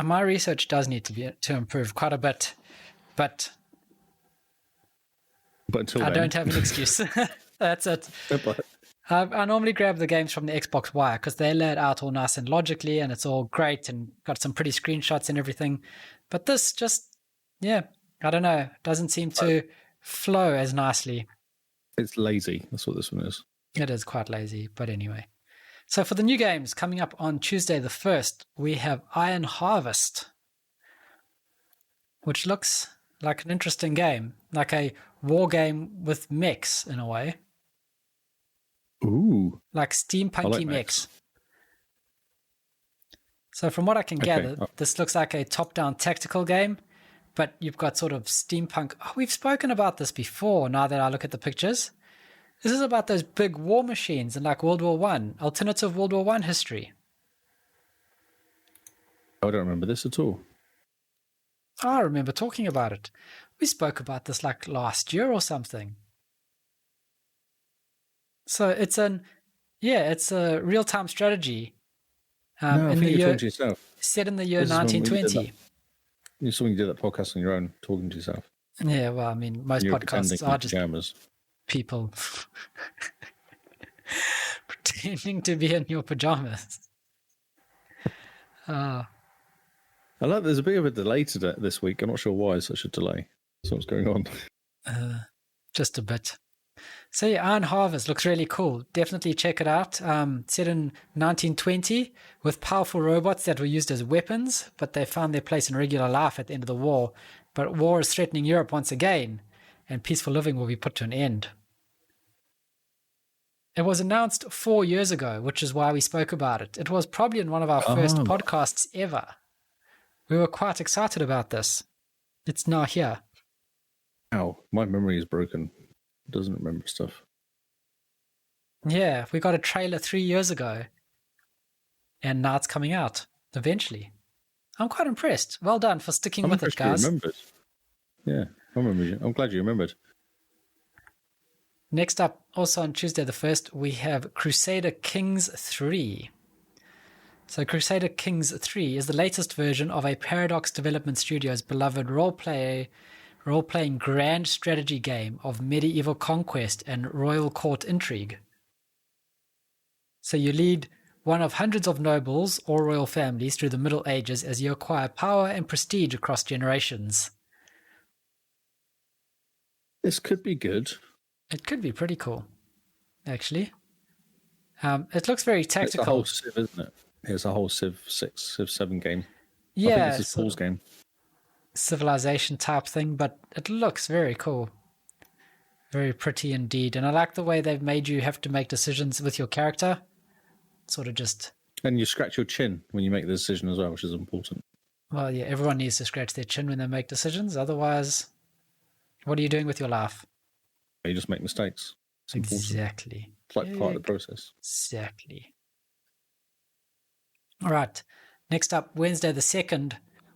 My research does need to improve quite a bit, but until I then, don't have an excuse. That's it. I normally grab the games from the Xbox Wire because they lay it out all nice and logically, and it's all great and got some pretty screenshots and everything. But this just, I don't know, doesn't seem to flow as nicely. It's lazy. That's what this one is. It is quite lazy, but anyway. So for the new games coming up on Tuesday the 1st, we have Iron Harvest, which looks like an interesting game, like a war game with mechs in a way. Ooh. Like steampunky mechs. So from what I can gather, this looks like a top-down tactical game, but you've got sort of steampunk. Oh, we've spoken about this before now that I look at the pictures. This is about those big war machines in like World War One, alternative World War One history. I don't remember this at all. I remember talking about it. We spoke about this like last year or something. So it's a real-time strategy. No, I think you're talking to yourself. Set in the year 1920. You saw when you did that podcast on your own, talking to yourself. Yeah, well, I mean, most podcasts are just pajamas. People pretending to be in your pajamas. I like there's a bit of a delay this week. I'm not sure why such a delay. So what's going on? Just a bit. So yeah, Iron Harvest looks really cool. Definitely check it out. Set in 1920 with powerful robots that were used as weapons, but they found their place in regular life at the end of the war. But war is threatening Europe once again, and peaceful living will be put to an end. It was announced 4 years ago, which is why we spoke about it. It was probably in one of our first podcasts ever. We were quite excited about this. It's now here. Ow, my memory is broken. It doesn't remember stuff. Yeah, we got a trailer 3 years ago. And now it's coming out, eventually. I'm quite impressed. Well done for sticking with it, guys. You remembered. Yeah, I remember you. I'm glad you remembered. Next up, also on Tuesday the 1st, we have Crusader Kings III. So Crusader Kings III is the latest version of a Paradox Development Studios' beloved role-playing grand strategy game of medieval conquest and royal court intrigue. So you lead one of hundreds of nobles or royal families through the Middle Ages as you acquire power and prestige across generations. This could be good. It could be pretty cool, actually. It looks very tactical. It's a whole Civ, isn't it? It's a whole Civ 6, Civ 7 game. Yeah. I think this is Paul's game. Civilization type thing, but it looks very cool. Very pretty indeed. And I like the way they've made you have to make decisions with your character. Sort of just... And you scratch your chin when you make the decision as well, which is important. Well, yeah, everyone needs to scratch their chin when they make decisions. Otherwise, what are you doing with your life? You just make mistakes. It's exactly. It's like part of the process. Exactly. All right. Next up, Wednesday the 2nd,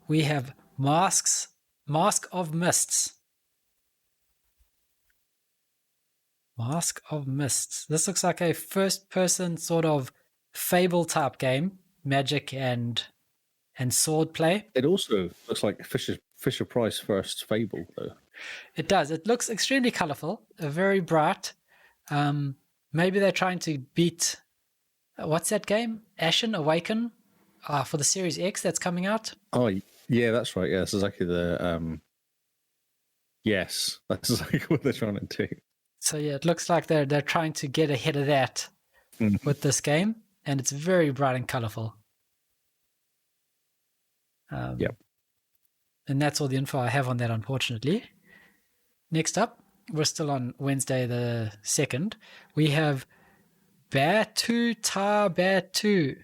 we have Mask of Mists. Mask of Mists. This looks like a first-person sort of Fable-type game, magic and sword play. It also looks like Fisher Price first Fable, though. It does. It looks extremely colorful, very bright. Maybe they're trying to beat... what's that game? Ashen Awaken for the Series X that's coming out? Oh, yeah, that's right. Yeah, that's exactly the... yes, that's exactly what they're trying to do. So yeah, it looks like they're trying to get ahead of that with this game, and it's very bright and colorful. Yep. And that's all the info I have on that, unfortunately. Next up, we're still on Wednesday the 2nd. We have Batu Ta Batu.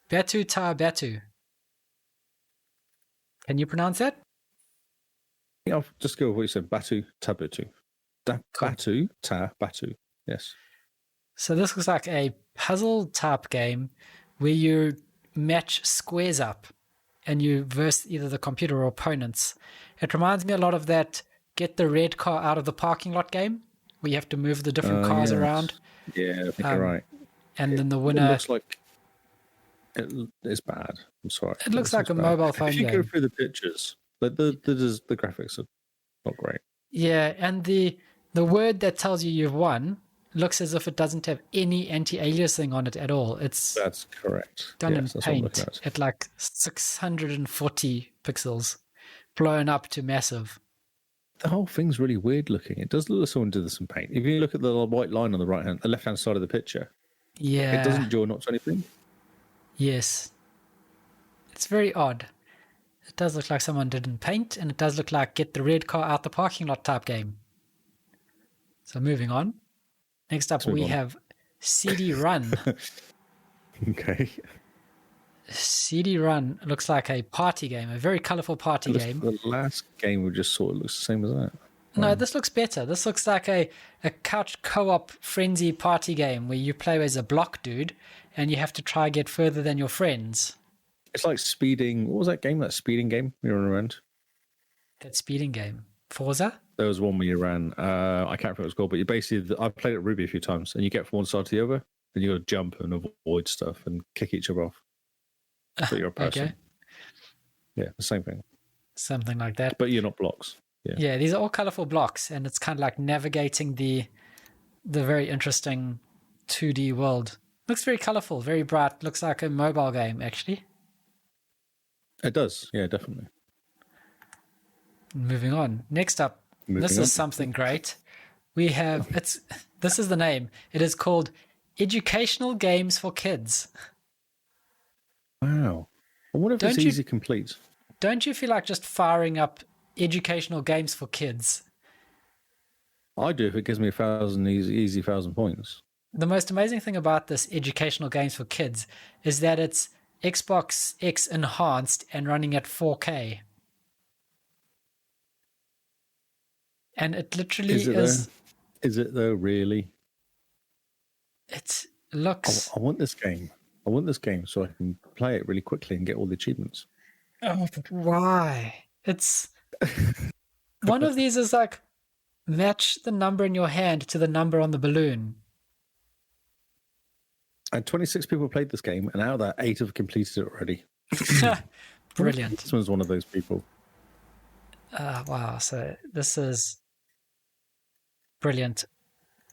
Batu Ta Batu. Can you pronounce that? Yeah, I'll just go with what you said. Batu Ta Batu. Batu Ta Batu. Yes. So this looks like a puzzle type game where you match squares up and you verse either the computer or opponents. It reminds me a lot of that get the red car out of the parking lot game where you have to move the different cars around. Yeah, I think you're right. And then the winner... It looks like... It's bad. I'm sorry. It looks like a mobile phone game. If you go through the pictures, the graphics are not great. Yeah, and the word that tells you you've won looks as if it doesn't have any anti-aliasing on it at all. That's correct. Done in paint at like 640 pixels, blown up to massive. The whole thing's really weird looking. It does look like someone did this in paint. If you look at the white line on the left-hand side of the picture, yeah, it doesn't draw not to anything. Yes, it's very odd. It does look like someone did in paint, and it does look like get the red car out the parking lot type game. So moving on. Next up, we have CD Run. Okay. CD Run looks like a party game, a very colorful party game. The last game we just saw looks the same as that. No, this looks better. This looks like a couch co-op frenzy party game where you play as a block dude and you have to try and get further than your friends. It's like speeding. What was that game? That speeding game we were around. That speeding game, Forza. There was one where you ran. I can't remember what it was called, but you basically. I played it at Ruby a few times, and you get from one side to the other, and you got to jump and avoid stuff and kick each other off. So you're a person. Okay. Yeah, the same thing. Something like that. But you're not blocks. Yeah, these are all colorful blocks, and it's kind of like navigating the very interesting 2D world. Looks very colorful, very bright. Looks like a mobile game, actually. It does. Yeah, definitely. Moving on. Next up, this is something great. We have this is the name. It is called Educational Games for Kids. Wow. I wonder if it's easy complete. Don't you feel like just firing up educational games for kids? I do if it gives me 1,000 easy 1,000 points. The most amazing thing about this educational games for kids is that it's Xbox X enhanced and running at 4K. And it literally is. Is it though, really? It looks. I want this game. I want this game so I can play it really quickly and get all the achievements. Oh, but why? It's. One of these is like match the number in your hand to the number on the balloon. And 26 people played this game, and out of that, 8 have completed it already. Brilliant. This one's one of those people. Wow. So this is brilliant.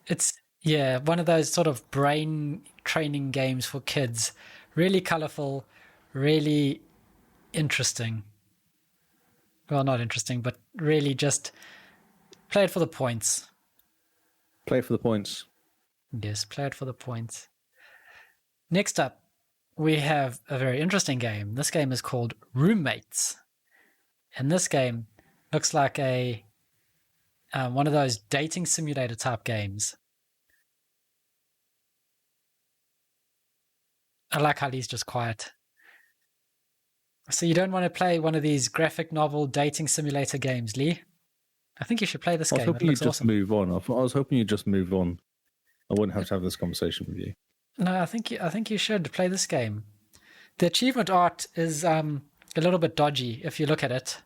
It's, one of those sort of brain training games for kids. Really colorful, really interesting. Well, not interesting, but really just play it for the points. Play it for the points. Yes, play it for the points. Next up, we have a very interesting game. This game is called Roommates. And this game looks like a one of those dating simulator type games. I like how he's just quiet. So you don't want to play one of these graphic novel dating simulator games, Lee? I think you should play this game. I was hoping you'd just move on. I was hoping you'd just move on. I wouldn't have to have this conversation with you. No, I think you should play this game. The achievement art is a little bit dodgy if you look at it.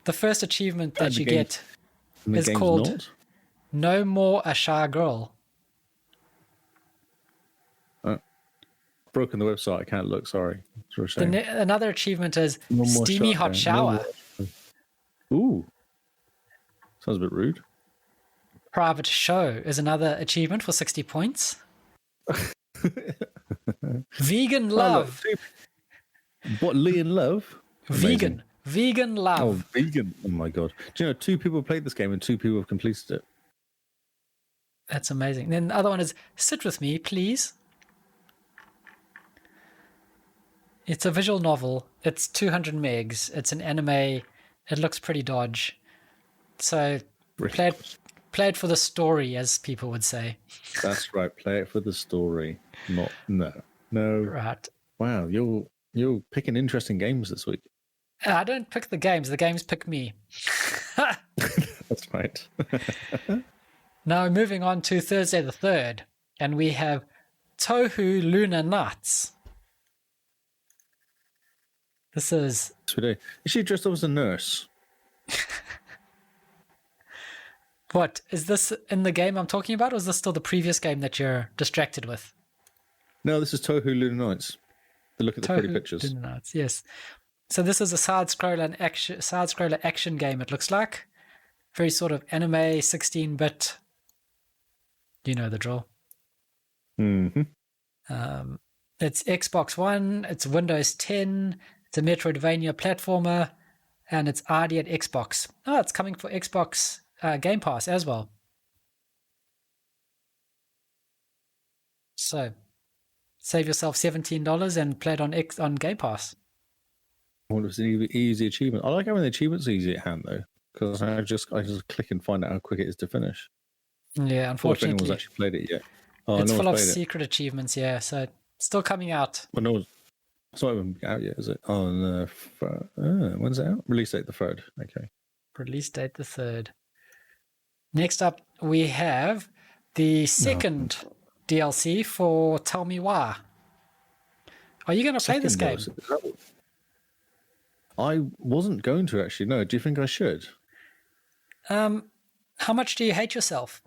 The first achievement that you get is called No More a Shy Girl. Broken the website. I can't look. Sorry. Another achievement is Steamy Hot Shower. Ooh. Sounds a bit rude. Private Show is another achievement for 60 points. Vegan Love. What, Lee and Love? Vegan. Vegan Love. Oh, vegan. Oh, my God. Do you know, 2 people played this game and 2 people have completed it. That's amazing. Then the other one is Sit With Me, Please. It's a visual novel. It's 200 megs. It's an anime. It looks pretty dodge. So play it for the story, as people would say. That's right. Play it for the story. No. Right. Wow, you're picking interesting games this week. I don't pick the games. The games pick me. That's right. Now moving on to Thursday the 3rd, and we have Tohu Lunar Nights. This is... Is she dressed up as a nurse? What? Is this in the game I'm talking about, or is this still the previous game that you're distracted with? No, this is Tohu Lunar Nights. Look at the pretty pictures. Lunar Nights, yes. So this is a side-scroller action game, it looks like. Very sort of anime, 16-bit. You know the drill. Mm-hmm. It's Xbox One, it's Windows 10, it's a Metroidvania platformer, and it's ID at Xbox. Oh, it's coming for Xbox Game Pass as well. So, save yourself $17 and play it on Game Pass. Well, it's an easy achievement. I like having the achievements easy at hand, though, because I just click and find out how quick it is to finish. Yeah, unfortunately. If anyone's actually played it yet. It's full of secret achievements, yeah, so still coming out. Well, no, it's not even out yet, is it? On when's it out? Release date the 3rd. Okay. Release date the 3rd. Next up, we have the second DLC for Tell Me Why. Are you going to play this game? I wasn't going to actually. No, do you think I should? How much do you hate yourself?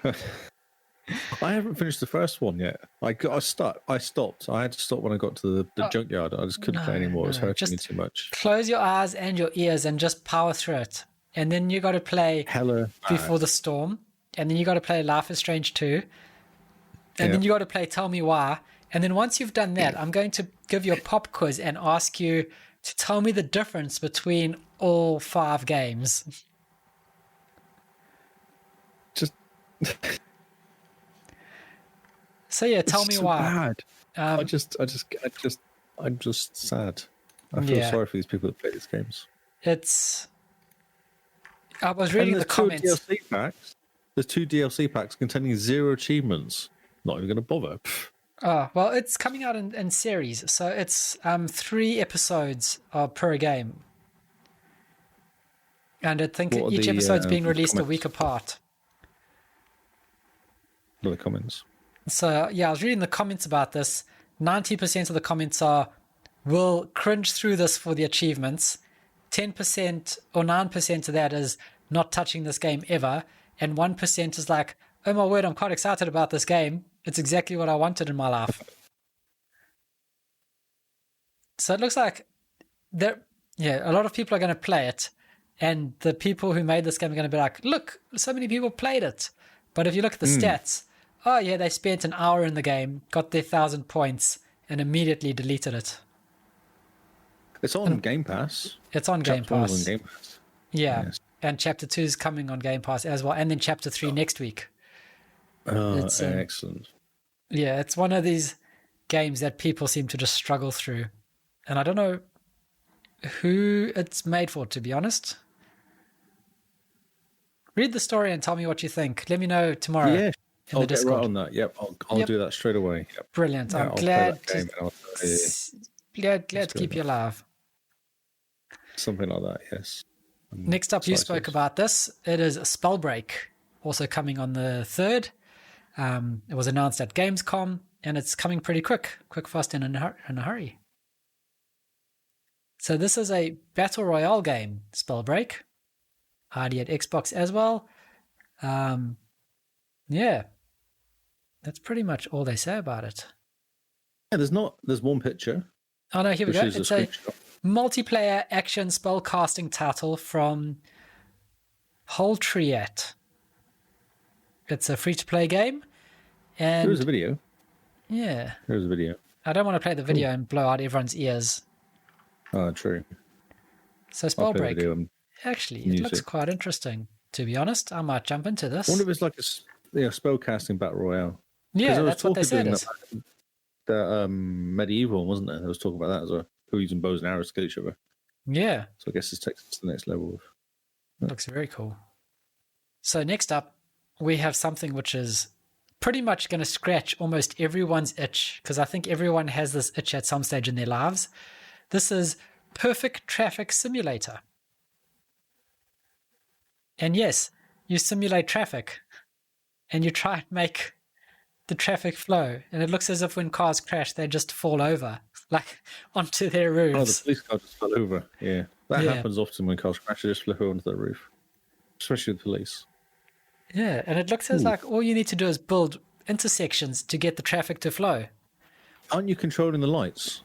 I haven't finished the first one yet. I stopped. I had to stop when I got to the junkyard. I just couldn't play anymore. It was hurting me too much. Close your eyes and your ears and just power through it. And then you got to play Before the Storm. And then you got to play Life is Strange 2. And then you got to play Tell Me Why. And then once you've done that, I'm going to give you a pop quiz and ask you to tell me the difference between all 5 games. Just... So yeah, tell me why. Bad. I'm just sad. I feel sorry for these people that play these games. I was reading the comments. There's 2 DLC packs containing 0 achievements. Not even going to bother. Oh, well, it's coming out in series, so it's 3 episodes per game. And I think each episode's being released a week apart. What are the comments? So, yeah, I was reading the comments about this. 90% of the comments are, we'll cringe through this for the achievements. 10% or 9% of that is not touching this game ever. And 1% is like, oh my word, I'm quite excited about this game. It's exactly what I wanted in my life. So it looks like a lot of people are going to play it. And the people who made this game are going to be like, look, so many people played it. But if you look at the stats, oh yeah, they spent an hour in the game, got their 1,000 points, and immediately deleted it. It's on Game Pass. It's on Game Pass. On Game Pass. Yeah, yes. And Chapter 2 is coming on Game Pass as well, and then Chapter 3 next week. Oh, excellent. Yeah, it's one of these games that people seem to just struggle through. And I don't know who it's made for, to be honest. Read the story and tell me what you think. Let me know tomorrow. Yeah, I'll get right on that. Yep, I'll do that straight away. Yep. Brilliant. I'm glad to keep you alive. Something like that, yes. Next up, you spoke about this. It is Spellbreak, also coming on the 3rd. It was announced at Gamescom, and it's coming pretty quick, fast, and in a hurry. So this is a battle royale game, Spellbreak. ID at Xbox as well. Yeah, that's pretty much all they say about it. Yeah, there's one picture. Oh no, here we go. It's a multiplayer action spellcasting title from Holtriat. It's a free-to-play game. And there's a video. Yeah. There's a video. I don't want to play the video and blow out everyone's ears. Oh, true. So Spellbreak. Actually, it looks quite interesting. To be honest, I might jump into this. I wonder if it's like a spellcasting battle royale. Yeah, that's what they said. The medieval, wasn't there? There was talking about that as well. People using bows and arrows to kill each other. Yeah. So I guess this takes us to the next level. Looks very cool. So next up, we have something which is pretty much going to scratch almost everyone's itch, because I think everyone has this itch at some stage in their lives. This is Perfect Traffic Simulator. And yes, you simulate traffic and you try and make the traffic flow. And it looks as if when cars crash, they just fall over, like onto their roofs. Oh, the police car just fell over. Yeah. That happens often when cars crash. They just flip over onto the roof, especially with police. Yeah. And it looks as like all you need to do is build intersections to get the traffic to flow. Aren't you controlling the lights?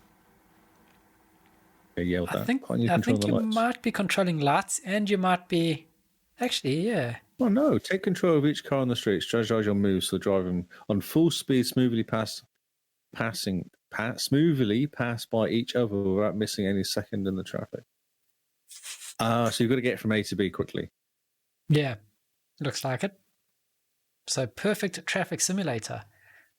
Yeah, I think you might be controlling lights, and you might be... Actually, yeah. Oh no! Take control of each car on the street. Strategize your moves so driving on full speed, smoothly pass by each other without missing any second in the traffic. So you've got to get from A to B quickly. Yeah, looks like it. So Perfect Traffic Simulator,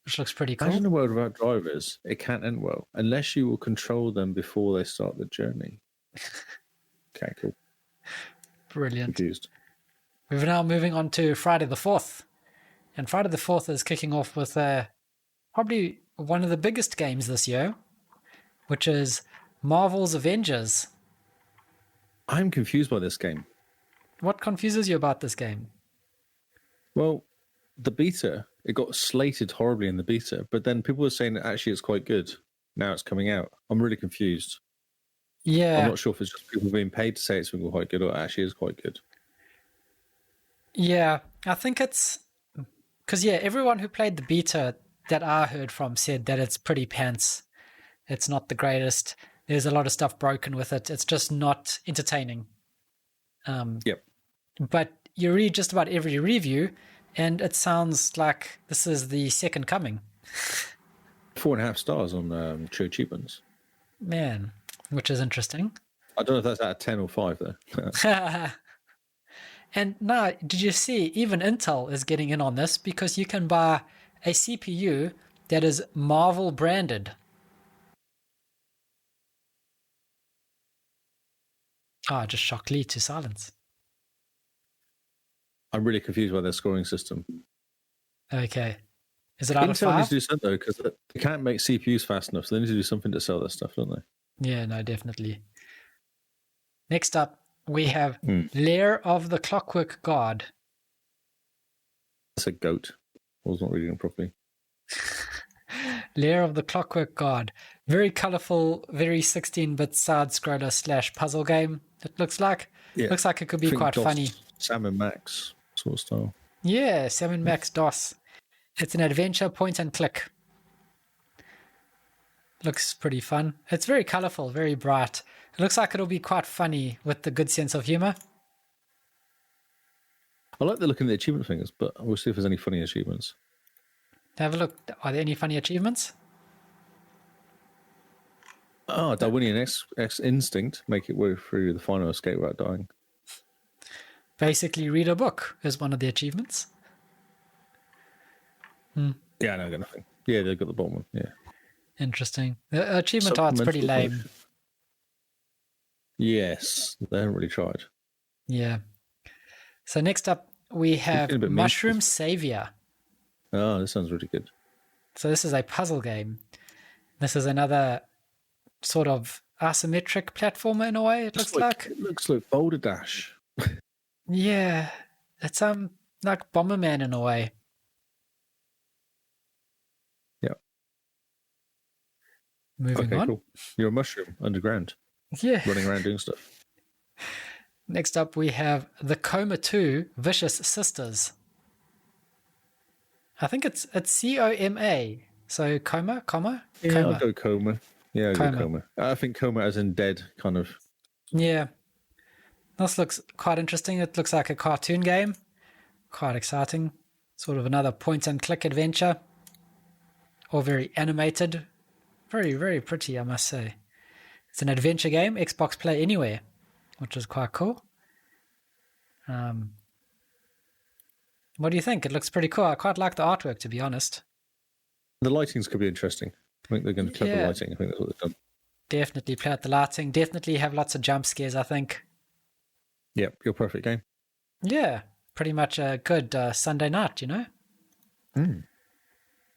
which looks pretty cool. Imagine a world without drivers. It can't end well unless you will control them before they start the journey. Okay, cool. Brilliant. Confused. We're now moving on to Friday the 4th. And Friday the 4th is kicking off with probably one of the biggest games this year, which is Marvel's Avengers. I'm confused by this game. What confuses you about this game? Well, the beta, it got slated horribly in the beta, but then people were saying that actually it's quite good. now it's coming out. I'm really confused. Yeah. I'm not sure if it's just people being paid to say it's quite good or it actually is quite good. Yeah, I think it's because, everyone who played the beta that I heard from said that it's pretty pants. It's not the greatest. There's a lot of stuff broken with it. It's just not entertaining. Yep. But you read just about every review, and it sounds like this is the second coming. 4.5 stars on True Achievements. Man, which is interesting. I don't know if that's out of 10 or 5 though. And now, did you see, even Intel is getting in on this because you can buy a CPU that is Marvel branded. I just shocked Lee to silence. I'm really confused by their scoring system. Okay. Is it out of 5? Intel needs to do something though, because they can't make CPUs fast enough, so they need to do something to sell their stuff, don't they? Yeah, no, definitely. Next up, we have Lair of the Clockwork God. That's a goat. I was not reading it properly. Lair of the Clockwork God. Very colorful, very 16-bit side-scroller / puzzle game, it looks like. Yeah. Looks like it could be quite funny. Sam and Max sort of style. Yeah, Sam and Max DOS. It's an adventure point and click. Looks pretty fun. It's very colorful, very bright. It looks like it'll be quite funny with the good sense of humor. I like the look in the achievement fingers, but we'll see if there's any funny achievements. Have a look. Are there any funny achievements? Oh, Darwinian X instinct. Make it way through the final escape without dying. Basically, read a book is one of the achievements. Yeah, no, I got nothing. Yeah, they've got the bottom one. Yeah. Interesting. The achievement art's pretty lame. Yes, they haven't really tried. Yeah. So next up, we have Mushroom Savior. Oh, this sounds really good. So this is a puzzle game. This is another sort of asymmetric platformer in a way, it looks like. It looks like Boulder Dash. Yeah. It's like Bomberman in a way. Yeah. Moving on. Cool. You're a mushroom underground. Yeah. Running around doing stuff. Next up, we have The Coma 2 Vicious Sisters. I think it's COMA. So coma? Yeah, coma. I'll go coma. Yeah, I'll go coma. I think coma as in dead, kind of. Yeah. This looks quite interesting. It looks like a cartoon game. Quite exciting. Sort of another point-and-click adventure. Or very animated. Very, very pretty, I must say. It's an adventure game, Xbox Play Anywhere, which is quite cool. What do you think? It looks pretty cool. I quite like the artwork, to be honest. The lightings could be interesting. I think they're going to clip the lighting. I think that's what they've done. Definitely play out the lighting. Definitely have lots of jump scares, I think. Yep, your perfect game. Yeah, pretty much a good Sunday night, you know?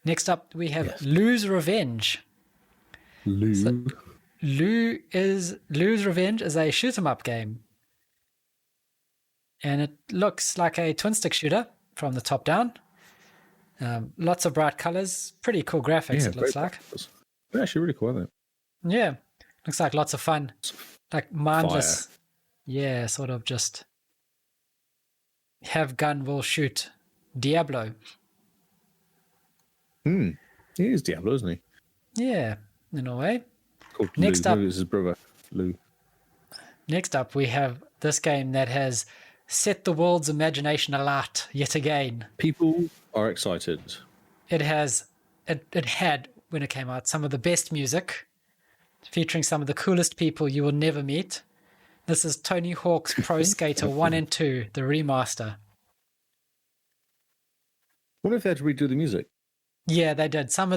Next up, we have Lou's Revenge. Lou's Revenge is a shoot-'em-up game. And it looks like a twin-stick shooter from the top down. Lots of bright colors. Pretty cool graphics, it looks like. They're actually really cool, aren't they? Yeah. Looks like lots of fun. Like mindless. Fire. Yeah, sort of just have gun, will shoot. Diablo. He is Diablo, isn't he? Yeah, in a way. Called Next Lou. Up, Lou is his brother, Lou. Next up, we have this game that has set the world's imagination alight yet again. People are excited. It had, when it came out, some of the best music, featuring some of the coolest people you will never meet. This is Tony Hawk's Pro Skater 1 and 2, the remaster. What if they had to redo the music? Yeah, they did. From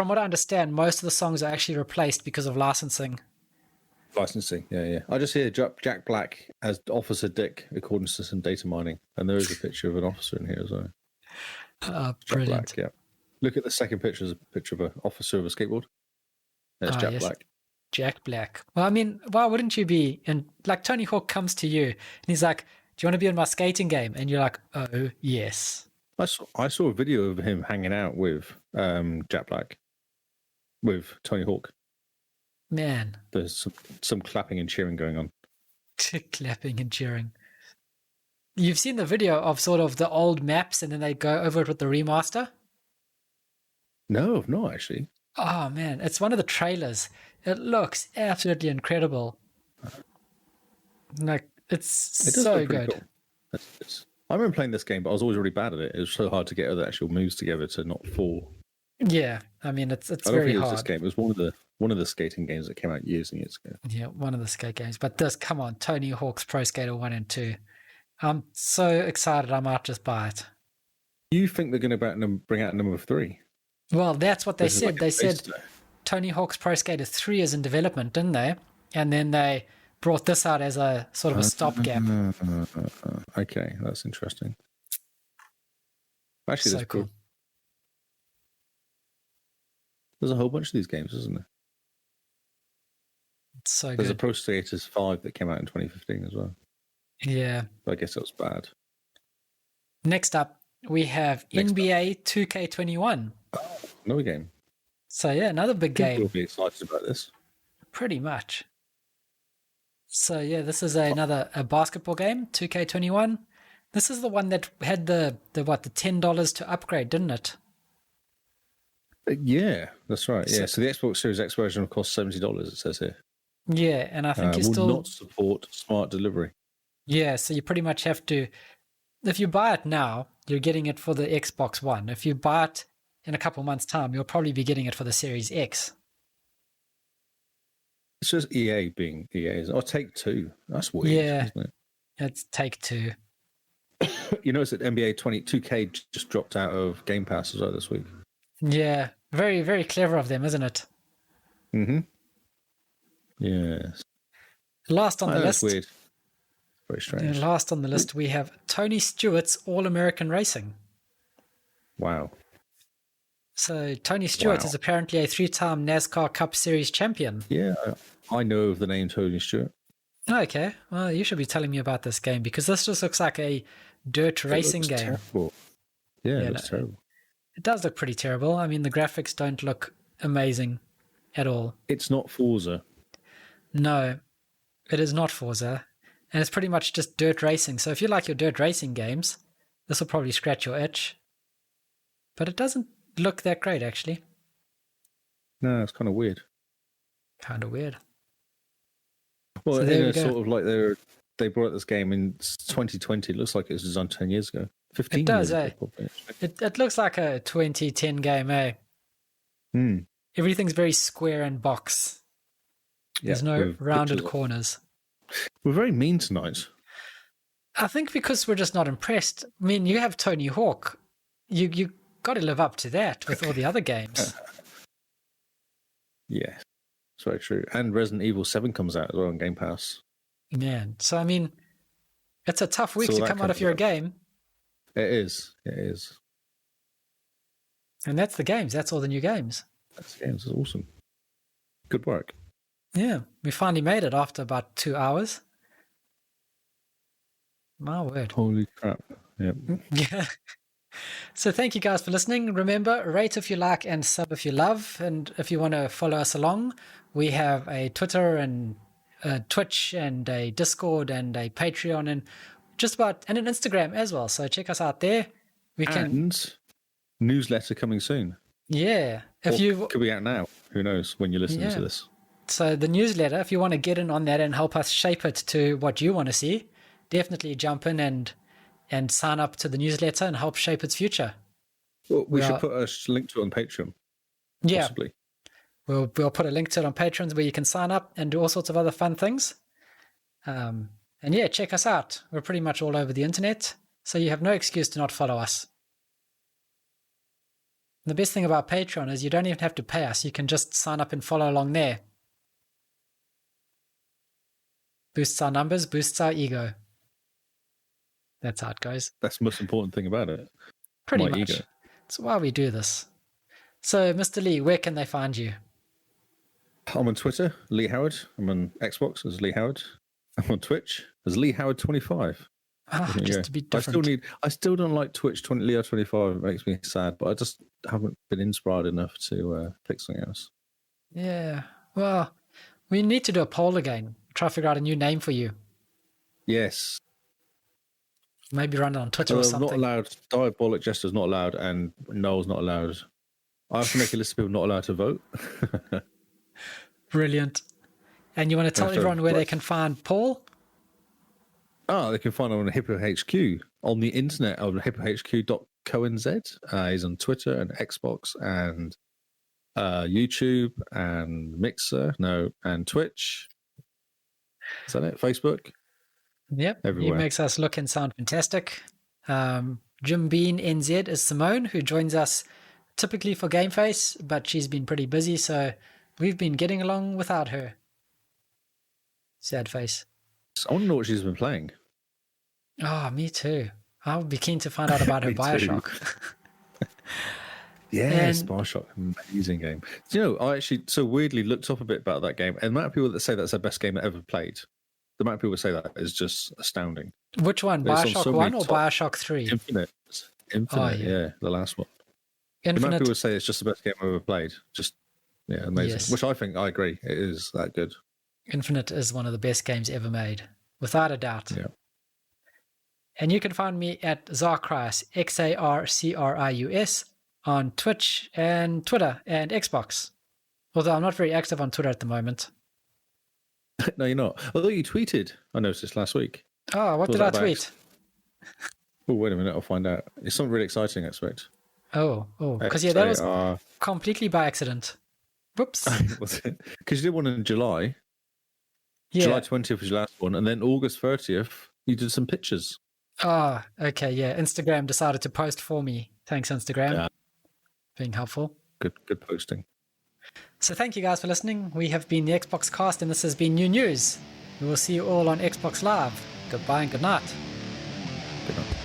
what I understand, most of the songs are actually replaced because of licensing. Licensing, yeah. I just hear Jack Black as Officer Dick, according to some data mining, and there is a picture of an officer in here as well. Brilliant. Jack Black, yeah. Look at the second picture, is a picture of an officer of a skateboard. That's Jack Black. Jack Black. Well, I mean, why wouldn't you be? And like Tony Hawk comes to you and he's like, "Do you want to be in my skating game?" And you're like, "Oh, yes." I saw a video of him hanging out with Jack Black. with Tony Hawk. Man. There's some clapping and cheering going on. Clapping and cheering. You've seen the video of sort of the old maps and then they go over it with the remaster? No, I've not actually. Oh, man. It's one of the trailers. It looks absolutely incredible. Like, it's so good. Cool. I remember playing this game, but I was always really bad at it. It was so hard to get the actual moves together to not fall. Yeah, I mean, it's I don't very think it was hard. this game. It was one of the skating games that came out years and years ago. Yeah, one of the skate games. But this, come on, Tony Hawk's Pro Skater 1 and 2. I'm so excited I might just buy it. You think they're going to bring out number 3? Well, that's what they said. Like they said Tony Hawk's Pro Skater 3 is in development, didn't they? And then they brought this out as a sort of a stopgap. Okay, that's interesting. Actually, that's cool. There's a whole bunch of these games, isn't there? It's so There's good. a Pro Skater 5 that came out in 2015 as well. Yeah. But I guess that was bad. Next up, we have NBA 2K21. Oh, another game. So, yeah, another big game. People will be excited about this. Pretty much. So, yeah, this is another basketball game, 2K21. This is the one that had the $10 to upgrade, didn't it? Yeah, that's right. Yeah, so the Xbox Series X version will cost $70, it says here. Yeah, and I think you will still... not support smart delivery. Yeah, so you pretty much have to... If you buy it now, you're getting it for the Xbox One. If you buy it in a couple months' time, you'll probably be getting it for the Series X. It's just EA being EA. Or Take-Two. That's weird, isn't it? It's Take-Two. You notice that NBA 2K just dropped out of Game Pass as well this week. Yeah, very, very clever of them, isn't it? Mm-hmm. Yes. Last on the list. That's weird. Very strange. Last on the list, we have Tony Stewart's All-American Racing. Wow. So Tony Stewart is apparently a 3-time NASCAR Cup Series champion. Yeah, I know of the name Tony Stewart. Okay, well, you should be telling me about this game because this just looks like a dirt racing game. Terrible. Yeah, it looks terrible. It does look pretty terrible. I mean, the graphics don't look amazing at all. It's not Forza. No, it is not Forza. And it's pretty much just dirt racing. So if you like your dirt racing games, this will probably scratch your itch. But it doesn't look that great, actually. No, it's kind of weird. Kind of weird. Well, so in a sort of like they brought this game in 2020. It looks like it was designed 10 years ago. 15 it does, years ago, it looks like a 2010 game, eh? Everything's very square and box. There's no rounded corners. We're very mean tonight. I think because we're just not impressed. I mean, you have Tony Hawk. You got to live up to that with all the other games. Yeah, it's very true. And Resident Evil 7 comes out as well on Game Pass. Man, so I mean, it's a tough week to come out of your game. It is. It is. And that's the games. That's all the new games. That's the games. It's awesome. Good work. Yeah, we finally made it after about 2 hours. My word. Holy crap. Yep. Yeah. So thank you guys for listening. Remember, rate if you like and sub if you love. And if you want to follow us along, we have a Twitter and a Twitch and a Discord and a Patreon and and an Instagram as well. So check us out there. And newsletter coming soon. Yeah. Could be out now. Who knows when you're listening to this. So the newsletter, if you want to get in on that and help us shape it to what you want to see, definitely jump in and sign up to the newsletter and help shape its future. Well, we should put a link to it on Patreon. Yeah. Possibly. We'll put a link to it on Patreon where you can sign up and do all sorts of other fun things. And yeah, check us out. We're pretty much all over the internet, so you have no excuse to not follow us. The best thing about Patreon is you don't even have to pay us. You can just sign up and follow along there. Boosts our numbers, boosts our ego. That's how it goes. That's the most important thing about it. Pretty much. Ego. That's why we do this. So, Mr. Lee, where can they find you? I'm on Twitter, Lee Howard. I'm on Xbox as Lee Howard. I'm on Twitch as Lee Howard 25. Just to be different. I still don't like Twitch Leo 25. It makes me sad, but I just haven't been inspired enough to pick something else. Yeah. Well, we need to do a poll again. Try to figure out a new name for you. Yes. Maybe run it on Twitter or something. Not allowed. Diabolic Jester's not allowed, and Noel's not allowed. I have to make a list of people not allowed to vote. Brilliant. And you want to tell everyone where they can find Paul? They can find him on Hippo HQ on the internet on hippohq.co.nz. He's on Twitter and Xbox and YouTube and Mixer, and Twitch. Is that it? Facebook? Yep. Everywhere. He makes us look and sound fantastic. Jim Bean NZ is Simone, who joins us typically for Game Face, but she's been pretty busy, so we've been getting along without her. Sad face. I want to know what she's been playing. Oh, me too. I would be keen to find out about her Bioshock. Yes, Bioshock, amazing game. Do you know, I actually so weirdly looked up a bit about that game, and the amount of people that say that's their best game I ever played, the amount of people that say that is just astounding. Which one, Bioshock 1 or Bioshock 3? Infinite, yeah, the last one. Infinite. The amount of people say it's just the best game I've ever played. Just, amazing. Yes. Which I agree, it is that good. Infinite is one of the best games ever made, without a doubt. Yeah. And you can find me at Zarcrius, Xarcrius, on Twitch and Twitter and Xbox. Although I'm not very active on Twitter at the moment. No, you're not. Although you tweeted, I noticed this last week. Oh, what did I tweet? Oh, wait a minute, I'll find out. It's something really exciting, I expect. Oh, because that was completely by accident. Whoops. Was it? Because you did one in July. Yeah. July 20th was your last one, and then August 30th, you did some pictures. Oh, okay, yeah. Instagram decided to post for me. Thanks, Instagram. Yeah. Being helpful. Good posting. So thank you guys for listening. We have been the Xbox Cast, and this has been New News. We will see you all on Xbox Live. Goodbye and good night. Good night.